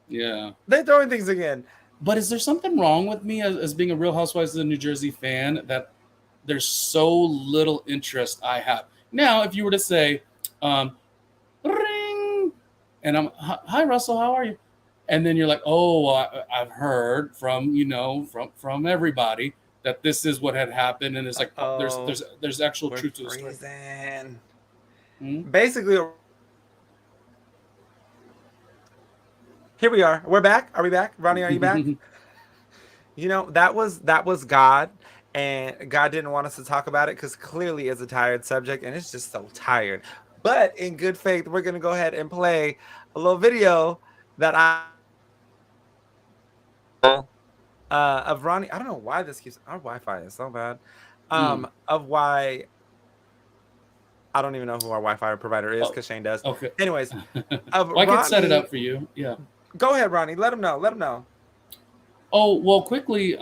They're throwing things again. But is there something wrong with me as being a Real Housewives of the New Jersey fan that there's so little interest I have? Now, if you were to say, ring, and I'm, hi, Russell, how are you? And then you're like, oh, I've heard from everybody that this is what had happened. And it's like, there's actual truth to the story. Basically, here we are. We're back. Are we back? Ronnie, are you back? That was God. And God didn't want us to talk about it because clearly it's a tired subject and it's just so tired. But in good faith, we're going to go ahead and play a little video that of Ronnie. I don't know why this keeps, our Wi-Fi is so bad. Of why, I don't even know who our Wi-Fi provider is because Shane does. Okay. Anyways, I can set it up for you. Yeah. Go ahead, Ronnie. Let him know. Oh, well, quickly,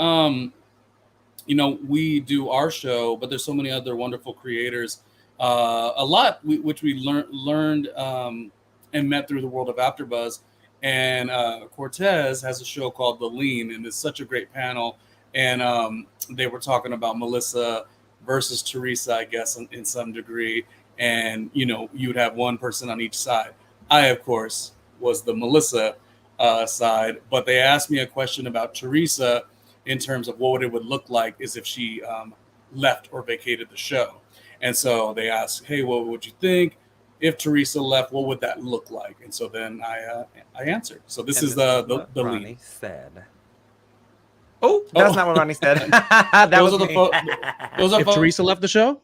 we do our show, but there's so many other wonderful creators. A lot which we learned and met through the world of AfterBuzz. And Cortez has a show called The Lean, and it's such a great panel. And they were talking about Melissa versus Teresa, I guess, in some degree. And, you'd have one person on each side. I, of course, was the Melissa side, but they asked me a question about Teresa in terms of what it would look like is if she left or vacated the show. And so they asked, hey, what would you think? If Teresa left, what would that look like? And so then I answered. So this is the Ronnie lead. said. Oh, that's not what Ronnie said. If Teresa left the show?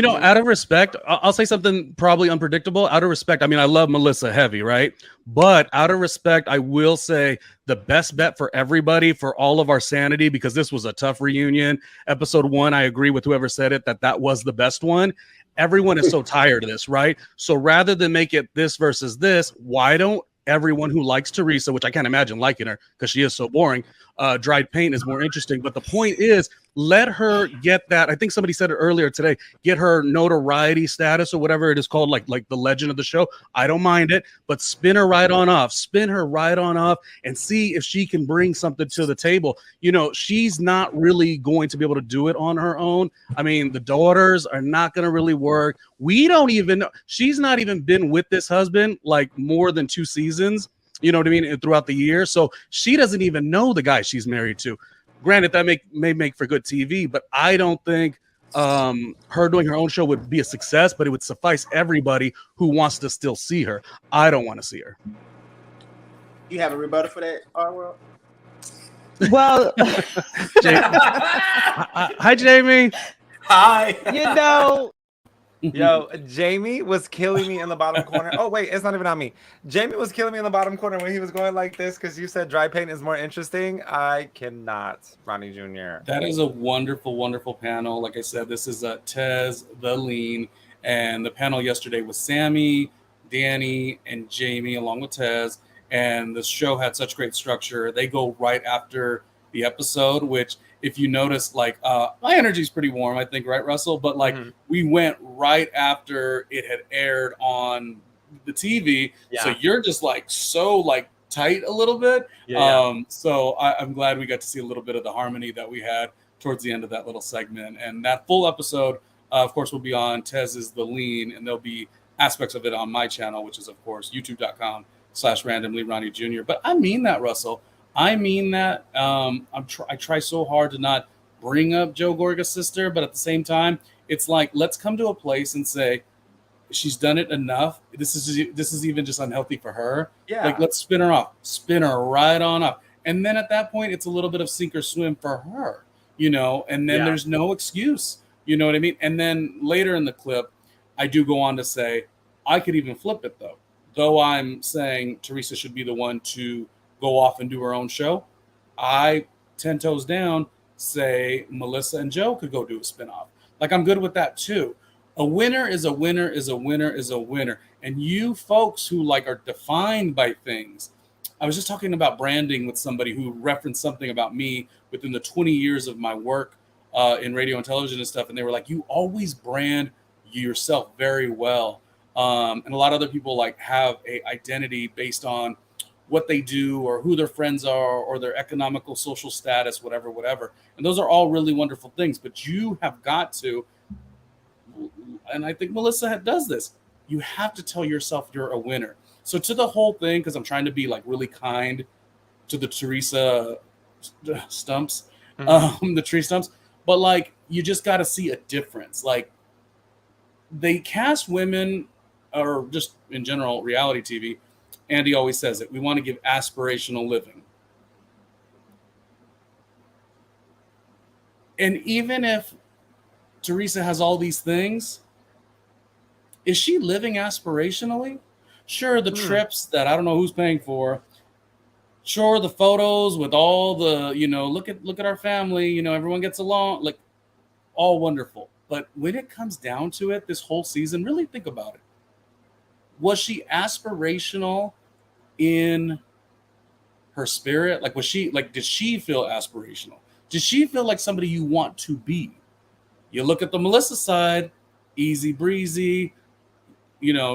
Out of respect, I'll say something probably unpredictable. Out of respect, I mean, I love Melissa heavy, right? But out of respect, I will say the best bet for everybody, for all of our sanity, because this was a tough reunion. Episode 1, I agree with whoever said it, that was the best one. Everyone is so tired of this, right? So rather than make it this versus this, why don't everyone who likes Teresa, which I can't imagine liking her because she is so boring, dried paint is more interesting. But the point is, let her get that. I think somebody said it earlier today, get her notoriety status or whatever it is called, like the legend of the show. I don't mind it, but spin her right on off and see if she can bring something to the table. She's not really going to be able to do it on her own. I mean, the daughters are not going to really work. We don't even know. She's not even been with this husband like more than 2 seasons, you know what I mean, throughout the year. So she doesn't even know the guy she's married to. Granted, that may make for good TV, but I don't think her doing her own show would be a success, but it would suffice everybody who wants to still see her. I don't want to see her. You have a rebuttal for that, R-World? Well, hi, Jamie. Hi. Yo, Jamie was killing me in the bottom corner. Oh, wait, it's not even on me. Jamie was killing me in the bottom corner when he was going like this because you said dry paint is more interesting. I cannot, Ronnie Jr. That is a wonderful, wonderful panel. Like I said, this is Tez, The Lean, and the panel yesterday was Sammy, Danny, and Jamie along with Tez. And the show had such great structure. They go right after the episode, which if you notice, like my energy is pretty warm, I think, right, Russell? But like we went right after it had aired on the TV, so you're just like so like tight a little bit. So I'm glad we got to see a little bit of the harmony that we had towards the end of that little segment. And that full episode, of course, will be on Tez's The Lean, and there'll be aspects of it on my channel, which is of course youtube.com/randomly Ronnie Jr. But I mean that, Russell. I mean that. I try so hard to not bring up Joe Gorga's sister, but at the same time, it's like, let's come to a place and say, she's done it enough. This is even just unhealthy for her. Yeah. Like, let's spin her off, spin her right on up. And then at that point, it's a little bit of sink or swim for her, and then there's no excuse. You know what I mean? And then later in the clip, I do go on to say, I could even flip it though. Though I'm saying Teresa should be the one to go off and do her own show, I 10 toes down say Melissa and Joe could go do a spinoff. Like, I'm good with that too. A winner is a winner is a winner is a winner. And you folks who are defined by things. I was just talking about branding with somebody who referenced something about me within the 20 years of my work in radio and television and stuff. And they were like, you always brand yourself very well. And a lot of other people have a identity based on what they do or who their friends are or their economical social status, whatever. And those are all really wonderful things. But you have got to, and I think Melissa does this, you have to tell yourself you're a winner. So to the whole thing, because I'm trying to be really kind to the Teresa stumps, the tree stumps, but you just got to see a difference. They cast women, or just in general reality TV, Andy always says it, we want to give aspirational living. And even if Teresa has all these things, is she living aspirationally? Sure, the trips that I don't know who's paying for. Sure, the photos with all the, look at our family, everyone gets along, all wonderful. But when it comes down to it, this whole season, really think about it. Was she aspirational in her spirit? Did she feel aspirational? Did she feel like somebody you want to be? You look at the Melissa side, easy breezy.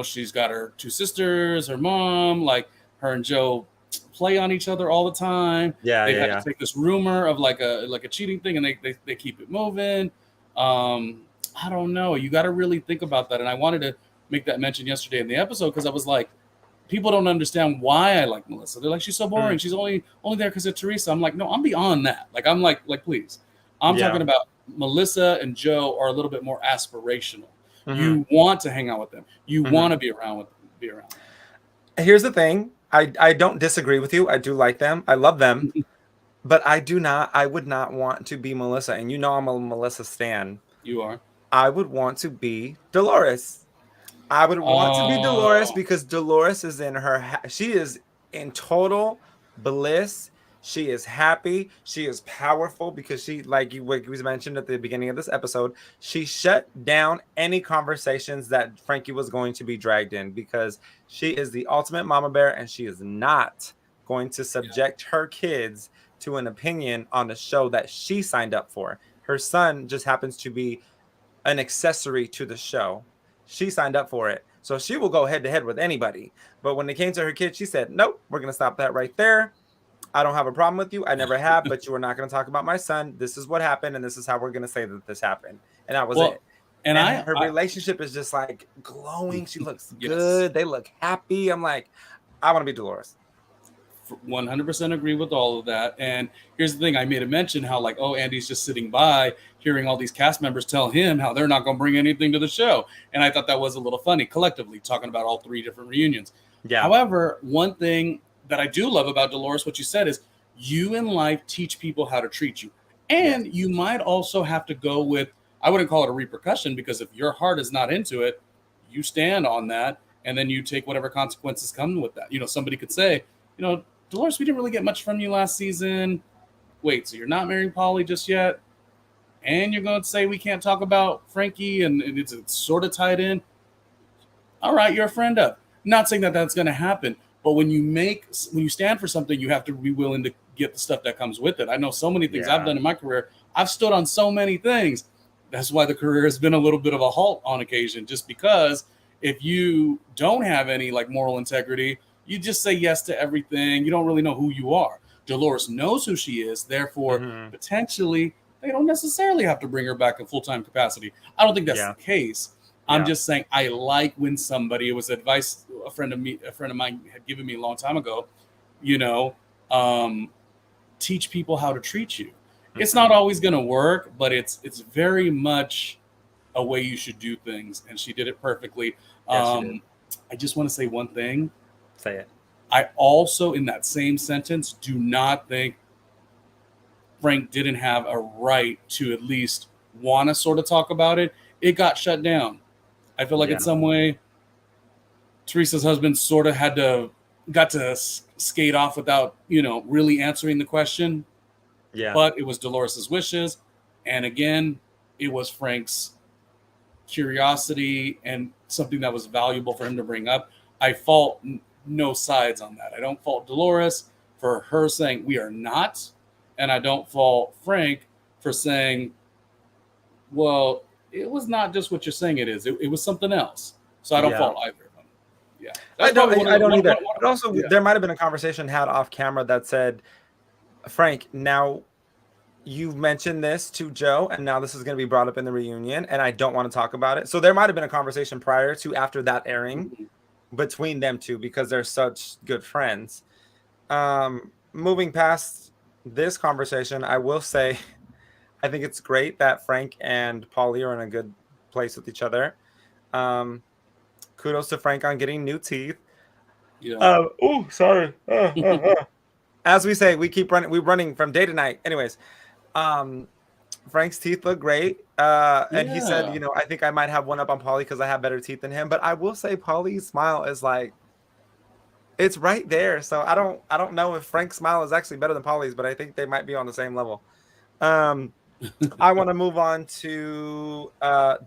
She's got her two sisters, her mom, her and Joe play on each other all the time. They had to take this rumor of a cheating thing, and they keep it moving. I don't know. You got to really think about that. And I wanted to make that mention yesterday in the episode because I was like, people don't understand why I like Melissa. They're like, she's so boring. She's only there because of Teresa. I'm like, no, I'm beyond that. I'm like, please. I'm talking about Melissa and Joe are a little bit more aspirational. You want to hang out with them. You want to be around them. Here's the thing. I don't disagree with you. I do like them. I love them. But I would not want to be Melissa. And I'm a Melissa stan. You are. I would want to be Dolores. I would want to be Dolores because Dolores is she is in total bliss. She is happy. She is powerful because she, like you mentioned at the beginning of this episode, she shut down any conversations that Frankie was going to be dragged in because she is the ultimate mama bear and she is not going to subject her kids to an opinion on the show that she signed up for. Her son just happens to be an accessory to the show. She signed up for it. So she will go head to head with anybody. But when it came to her kids, she said, nope, we're going to stop that right there. I don't have a problem with you. I never have, but you are not going to talk about my son. This is what happened, and this is how we're going to say that this happened. And that was it. And her relationship is just glowing. She looks good. They look happy. I'm like, I want to be Dolores. 100% agree with all of that. And here's the thing. I made a mention how Andy's just sitting by hearing all these cast members tell him how they're not going to bring anything to the show. And I thought that was a little funny collectively talking about all three different reunions. Yeah. However, one thing that I do love about Dolores, what you said is you in life teach people how to treat you. And you might also have to go with, I wouldn't call it a repercussion because if your heart is not into it, you stand on that and then you take whatever consequences come with that. Somebody could say, Dolores, we didn't really get much from you last season. Wait, so you're not marrying Polly just yet? And you're going to say we can't talk about Frankie and it's sort of tied in? All right, you're a friend of. Not saying that that's going to happen. But when you stand for something, you have to be willing to get the stuff that comes with it. I know so many things I've done in my career. I've stood on so many things. That's why the career has been a little bit of a halt on occasion, just because if you don't have any moral integrity, you just say yes to everything. You don't really know who you are. Dolores knows who she is. Therefore, potentially, they don't necessarily have to bring her back in full-time capacity. I don't think that's the case. I'm just saying I like when somebody, it was advice a friend of mine had given me a long time ago, teach people how to treat you. It's not always going to work, but it's very much a way you should do things, and she did it perfectly. Yes, she did. I just want to say one thing. Say it. I also, in that same sentence, do not think Frank didn't have a right to at least want to sort of talk about it. It got shut down. I feel like in some way, Teresa's husband sort of got to skate off without, really answering the question. Yeah. But it was Dolores's wishes. And again, it was Frank's curiosity and something that was valuable for him to bring up. I fault no sides on that. I don't fault Dolores for her saying we are not. And I don't fault Frank for saying, well, it was not just what you're saying it is. It was something else. So I don't fault either of them. Yeah. I don't either. But also, there might have been a conversation had off camera that said, Frank, now you've mentioned this to Joe, and now this is going to be brought up in the reunion, and I don't want to talk about it. So there might have been a conversation prior to after that airing between them two because they're such good friends. Moving past this conversation, I will say I think it's great that Frank and Paulie are in a good place with each other. Kudos to Frank on getting new teeth. Yeah. Sorry. As we say, we're running from day to night. Anyways, Frank's teeth look great. And he said, I think I might have one up on Paulie because I have better teeth than him. But I will say Paulie's smile is like, it's right there. So I don't know if Frank's smile is actually better than Paulie's, but I think they might be on the same level. I want to move on to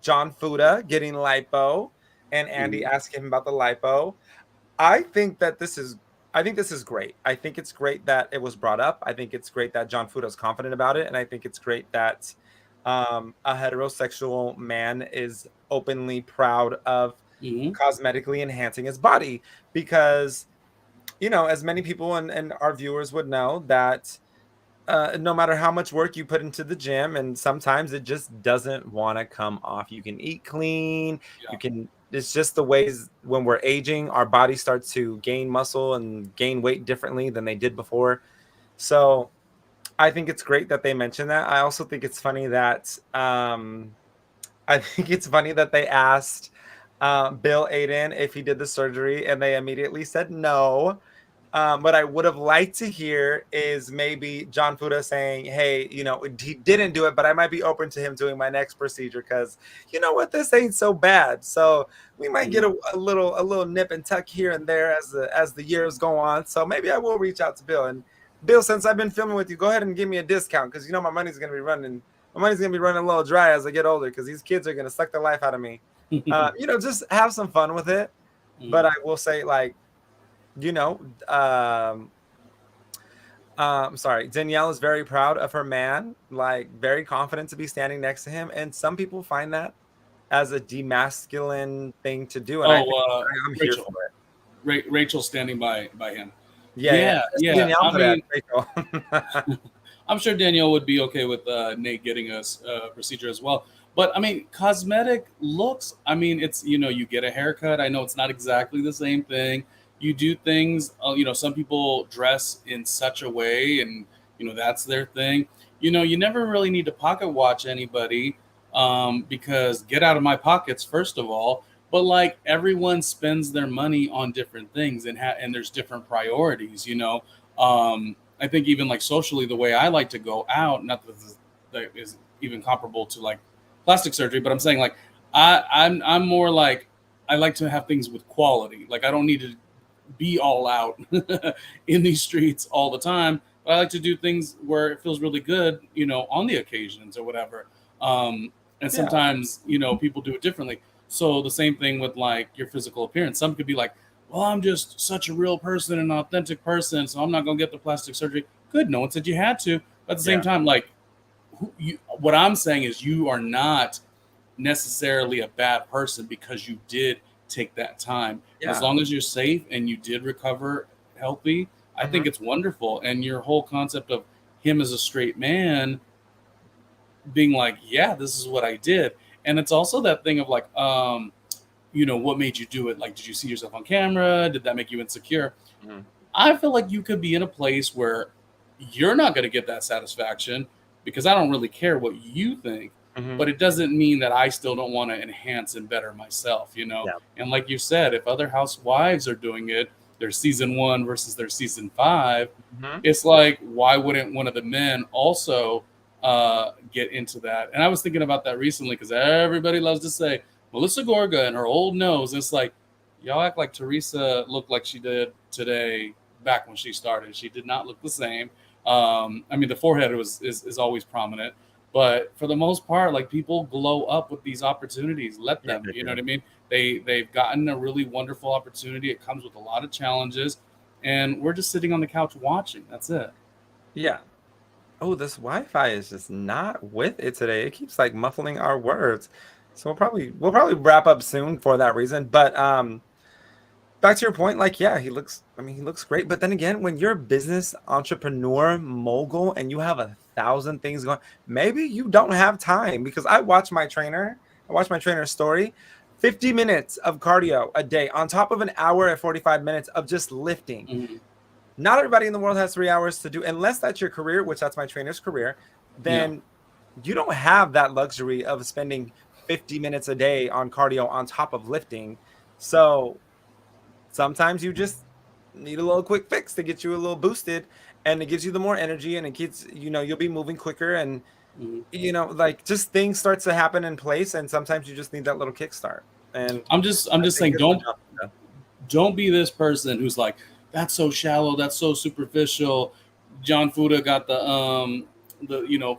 John Fuda getting lipo and Andy asking him about the lipo. I think this is great. I think it's great that it was brought up. I think it's great that John Fuda is confident about it. And I think it's great that a heterosexual man is openly proud of cosmetically enhancing his body because, as many people and our viewers would know that no matter how much work you put into the gym, and sometimes it just doesn't want to come off. You can eat clean. It's just the ways when we're aging, our body starts to gain muscle and gain weight differently than they did before. So I think it's great that they mention that. I also think it's funny that they asked Bill Aiden if he did the surgery, and they immediately said no. What I would have liked to hear is maybe John Fuda saying, hey, he didn't do it, but I might be open to him doing my next procedure because you know what, this ain't so bad. So we might get a little nip and tuck here and there as the years go on. So maybe I will reach out to Bill. And Bill, since I've been filming with you, go ahead and give me a discount because my money's gonna be running a little dry as I get older because these kids are gonna suck the life out of me. Just have some fun with it. But I will say, like, sorry, Danielle is very proud of her man, like very confident to be standing next to him. And some people find that as a demasculine thing to do. And I'm here for it. Rachel standing by him. Yeah. Rachel. I'm sure Danielle would be okay with Nate getting a procedure as well. But cosmetic looks, it's, you get a haircut. I know it's not exactly the same thing. You do things, some people dress in such a way and, that's their thing. You never really need to pocket watch anybody because get out of my pockets, first of all. But like everyone spends their money on different things and there's different priorities, I think even like socially, the way I like to go out, not that is even comparable to like plastic surgery, but I'm saying like I'm more like I like to have things with quality. Like I don't need to be all out in these streets all the time, but I like to do things where it feels really good, on the occasions or whatever. And sometimes, people do it differently. So the same thing with like your physical appearance. Some could be like, well, I'm just such a real person, an authentic person, so I'm not going to get the plastic surgery. Good. No one said you had to. But at the same time, like what I'm saying is you are not necessarily a bad person because you did take that time. As long as you're safe and you did recover healthy, I think it's wonderful. And your whole concept of him as a straight man being like, yeah, this is what I did. And it's also that thing of like, what made you do it? Like, did you see yourself on camera? Did that make you insecure? I feel like you could be in a place where you're not going to get that satisfaction because I don't really care what you think. but it doesn't mean that I still don't want to enhance and better myself, you know? Yeah. And like you said, if other housewives are doing it, their season 1 versus their season 5, it's like, why wouldn't one of the men also get into that? And I was thinking about that recently because everybody loves to say Melissa Gorga and her old nose. It's like, y'all act like Teresa looked like she did today back when she started. She did not look the same. I mean, the forehead is always prominent, but for the most part, like, people glow up with these opportunities. Let them, you know what I mean? They've gotten a really wonderful opportunity. It comes with a lot of challenges, and we're just sitting on the couch watching. That's it. Yeah. Oh, this Wi-Fi is just not with it today. It keeps like muffling our words. So we'll probably wrap up soon for that reason. But back to your point, like, yeah, he looks great. But then again, when you're a business entrepreneur mogul and you have 1,000 things going, maybe you don't have time. Because I watched my trainer's story, 50 minutes of cardio a day on top of an hour and 45 minutes of just lifting. Not everybody in the world has 3 hours to do, unless that's your career, which that's my trainer's career. Then you don't have that luxury of spending 50 minutes a day on cardio on top of lifting. So sometimes you just need a little quick fix to get you a little boosted, and it gives you the more energy, and it gets, you'll be moving quicker, and like, just things starts to happen in place, and sometimes you just need that little kickstart. And I'm just saying, don't be this person who's like, that's so shallow, that's so superficial. John Fuda got the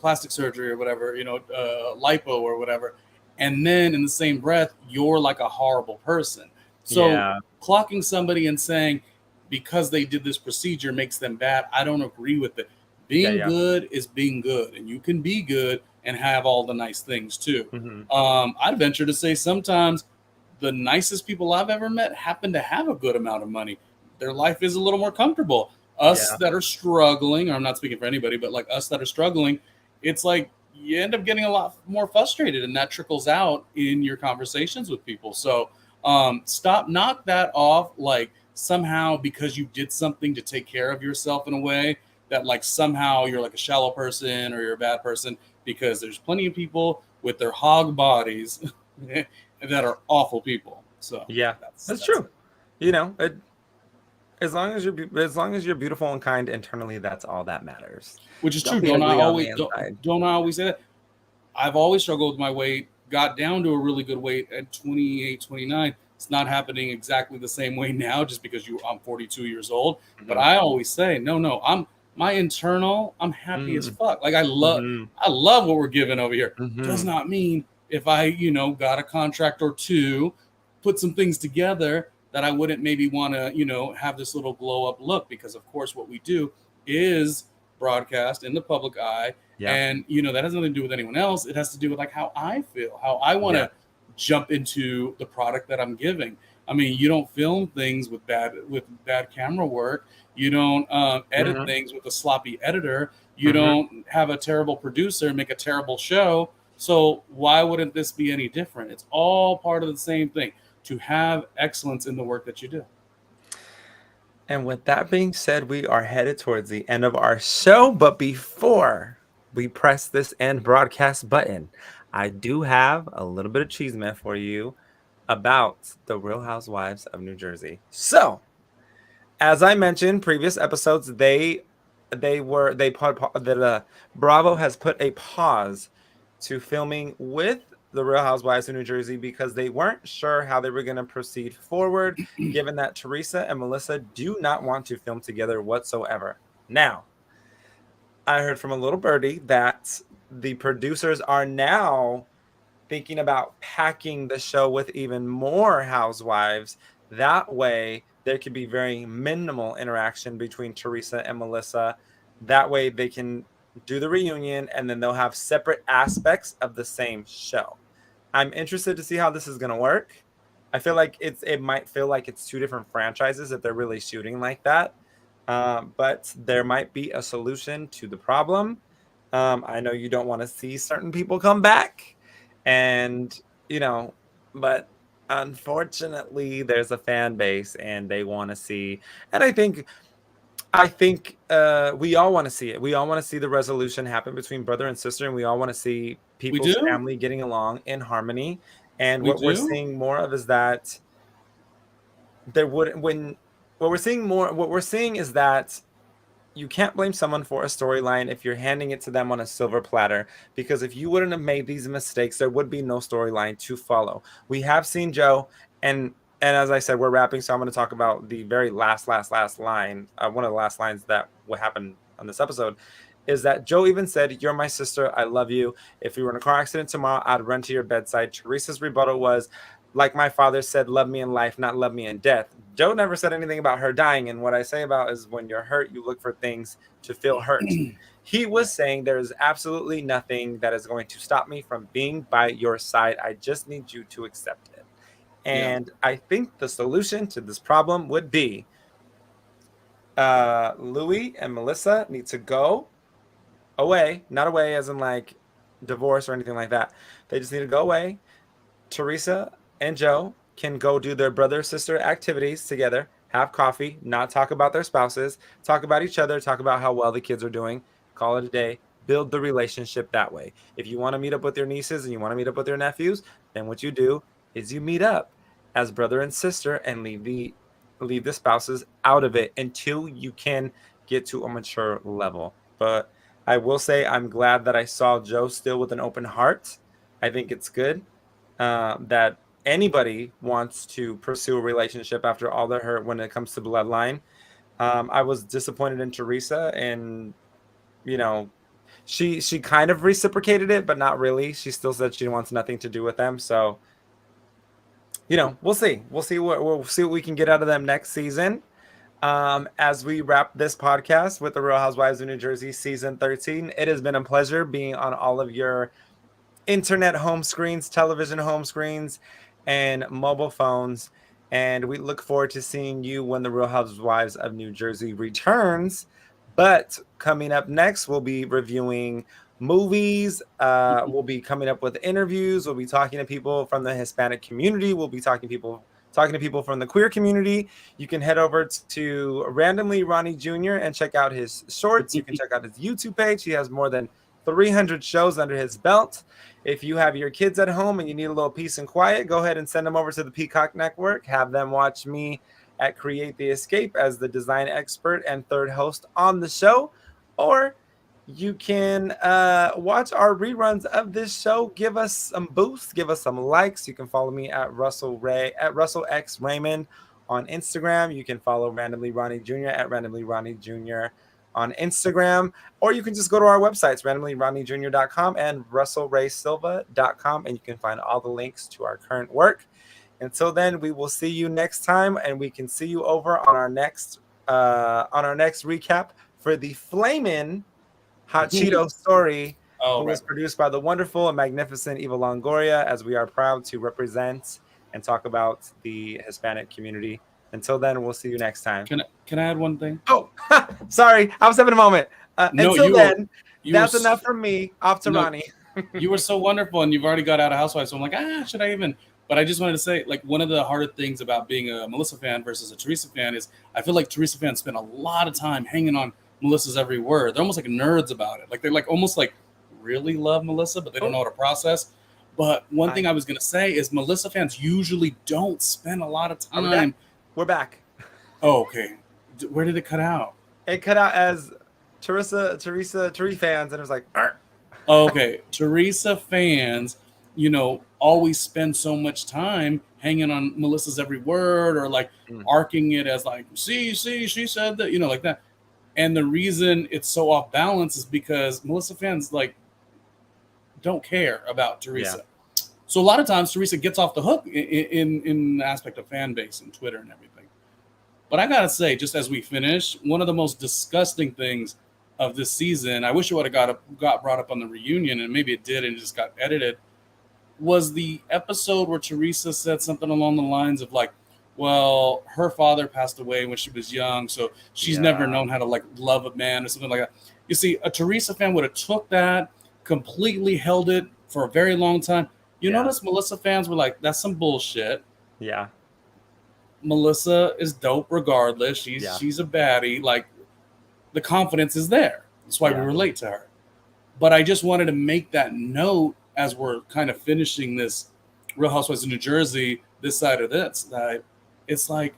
plastic surgery or whatever, lipo or whatever, and then in the same breath, you're like a horrible person. So clocking somebody and saying because they did this procedure makes them bad, I don't agree with it. Being good is being good, and you can be good and have all the nice things too. I'd venture to say sometimes the nicest people I've ever met happen to have a good amount of money. Their life is a little more comfortable. Us that are struggling, or I'm not speaking for anybody, but like us that are struggling, it's like you end up getting a lot more frustrated, and that trickles out in your conversations with people. So knock that off, like somehow because you did something to take care of yourself in a way that like somehow you're like a shallow person or you're a bad person, because there's plenty of people with their hog bodies that are awful people. So that's true. As long as you're beautiful and kind internally, that's all that matters. Which is true. Don't I always say that? I've always struggled with my weight, got down to a really good weight at 28, 29. It's not happening exactly the same way now just because I'm 42 years old. But I always say, no, I'm happy as fuck. Like I love what we're giving over here. Does not mean if I, got a contract or two, put some things together, that I wouldn't maybe want to, have this little glow up look, because of course what we do is broadcast in the public eye. And, that has nothing to do with anyone else. It has to do with like how I feel, how I want to jump into the product that I'm giving. I mean, you don't film things with bad camera work. You don't edit things with a sloppy editor. You don't have a terrible producer and make a terrible show. So why wouldn't this be any different? It's all part of the same thing, to have excellence in the work that you do. And with that being said, we are headed towards the end of our show. But before we press this end broadcast button, I do have a little bit of cheeseman for you about the Real Housewives of New Jersey. So, as I mentioned previous episodes, Bravo has put a pause to filming with the Real Housewives of New Jersey because they weren't sure how they were going to proceed forward, given that Teresa and Melissa do not want to film together whatsoever. Now, I heard from a little birdie that the producers are now thinking about packing the show with even more housewives. That way, there could be very minimal interaction between Teresa and Melissa. That way, they can do the reunion, and then they'll have separate aspects of the same show. I'm interested to see how this is going to work. I feel like it might feel like it's two different franchises if they're really shooting like that. But there might be a solution to the problem. I know you don't want to see certain people come back, but unfortunately there's a fan base and they want to see, and I think we all want to see it. We all want to see the resolution happen between brother and sister, and we all want to see people's family getting along in harmony. And what we're seeing more of is that what we're seeing is that you can't blame someone for a storyline if you're handing it to them on a silver platter, because if you wouldn't have made these mistakes, there would be no storyline to follow. We have seen Joe, and as I said, we're wrapping, so I'm going to talk about the very last line. One of the last lines that what happened on this episode is that Joe even said, "You're my sister. I love you. If we were in a car accident tomorrow, I'd run to your bedside." Teresa's rebuttal was, "Like my father said, love me in life, not love me in death." Joe never said anything about her dying. And what I say about is when you're hurt, you look for things to feel hurt. He was saying there is absolutely nothing that is going to stop me from being by your side. I just need you to accept it. And I think the solution to this problem would be Louis and Melissa need to go away, not away as in like divorce or anything like that. They just need to go away. Teresa and Joe can go do their brother-sister activities together, have coffee, not talk about their spouses, talk about each other, talk about how well the kids are doing, call it a day, build the relationship that way. If you want to meet up with your nieces and you want to meet up with your nephews, then what you do is you meet up as brother and sister and leave the spouses out of it until you can get to a mature level. But I will say I'm glad that I saw Joe still with an open heart. I think it's good that anybody wants to pursue a relationship after all the hurt when it comes to bloodline. I was disappointed in Teresa, and she kind of reciprocated it, but not really. She still said she wants nothing to do with them. So we'll see what we can get out of them next season. As we wrap this podcast with the Real Housewives of New Jersey season 13, it has been a pleasure being on all of your internet home screens, television home screens, and mobile phones. And we look forward to seeing you when the Real Housewives of New Jersey returns. But coming up next, we'll be reviewing movies. We'll be coming up with interviews. We'll be talking to people from the Hispanic community. We'll be talking to people from the queer community. You can head over to Randomly Ronnie Jr. and check out his shorts. You can check out his YouTube page. He has more than 300 shows under his belt. If you have your kids at home and you need a little peace and quiet, go ahead and send them over to the Peacock Network. Have them watch me at Create the Escape as the design expert and third host on the show. Or you can watch our reruns of this show. Give us some boosts. Give us some likes. You can follow me at Russell X Raymond on Instagram. You can follow Randomly Ronnie Jr. at Randomly Ronnie Jr. on Instagram, or you can just go to our websites, randomlyronniejr.com and russellraysilva.com, and you can find all the links to our current work. Until then, we will see you next time, and we can see you over on our next recap for the Flamin' Hot Cheeto story, was produced by the wonderful and magnificent Eva Longoria, as we are proud to represent and talk about the Hispanic community. Until then, we'll see you next time. Can I add one thing? Oh, sorry. I was having a moment. That's enough from me. Off to Ronnie. You were so wonderful, and you've already got out of Housewives. So I'm like, should I even? But I just wanted to say, like, one of the harder things about being a Melissa fan versus a Teresa fan is I feel like Teresa fans spend a lot of time hanging on Melissa's every word. They're almost like nerds about it. Like they're like almost like really love Melissa, but they don't know how to process. But one thing I was going to say is Melissa fans usually don't spend a lot of time. We're back. Oh, okay. Where did it cut out? It cut out as Teresa fans, and it was like, Arr. Okay. Teresa fans, always spend so much time hanging on Melissa's every word or like arcing it as like, see, she said that, like that. And the reason it's so off balance is because Melissa fans like don't care about Teresa. Yeah. So a lot of times Teresa gets off the hook in the aspect of fan base and Twitter and everything. But I gotta say, just as we finish, one of the most disgusting things of this season, I wish it would have got brought up on the reunion, and maybe it did and it just got edited, was the episode where Teresa said something along the lines of like, well, her father passed away when she was young, so she's never known how to like love a man or something like that. You see, a Teresa fan would have took that, completely held it for a very long time. You notice Melissa fans were like, that's some bullshit. Yeah. Melissa is dope regardless. She's a baddie. Like, the confidence is there. That's why we relate to her. But I just wanted to make that note as we're kind of finishing this Real Housewives of New Jersey, this side of this, that it's like,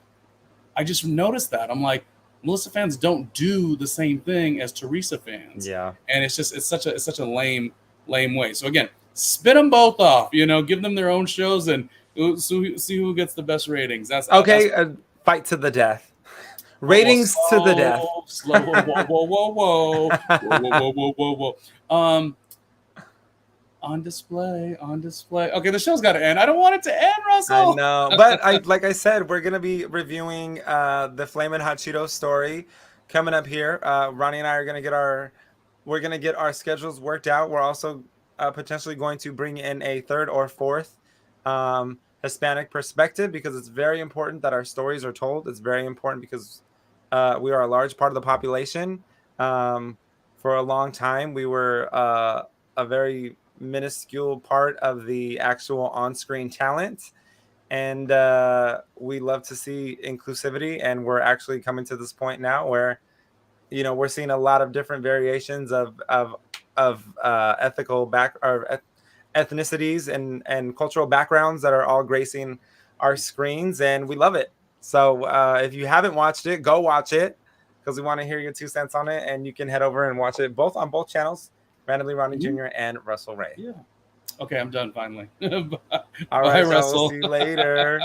I just noticed that. I'm like, Melissa fans don't do the same thing as Teresa fans. Yeah. And it's such a lame way. So again, spin them both off, give them their own shows and see who gets the best ratings. That's okay. Fight to the death. Ratings to the death. Slow. Whoa. On display. Okay, the show's got to end. I don't want it to end, Russell. I know, but like I said, we're gonna be reviewing the Flamin' Hot Cheetos story coming up here. Ronnie and I are gonna get our schedules worked out. We're also potentially going to bring in a third or fourth Hispanic perspective, because it's very important that our stories are told. It's very important because we are a large part of the population. For a long time, we were a very minuscule part of the actual on-screen talent, and we love to see inclusivity, and we're actually coming to this point now where we're seeing a lot of different variations of ethical ethnicities and cultural backgrounds that are all gracing our screens, and we love it. So if you haven't watched it, go watch it, because we want to hear your 2 cents on it, and you can head over and watch it on both channels, Randomly Ronnie Jr. and Russell Ray. Yeah. Okay, I'm done finally. All right, Russell. We'll see you later.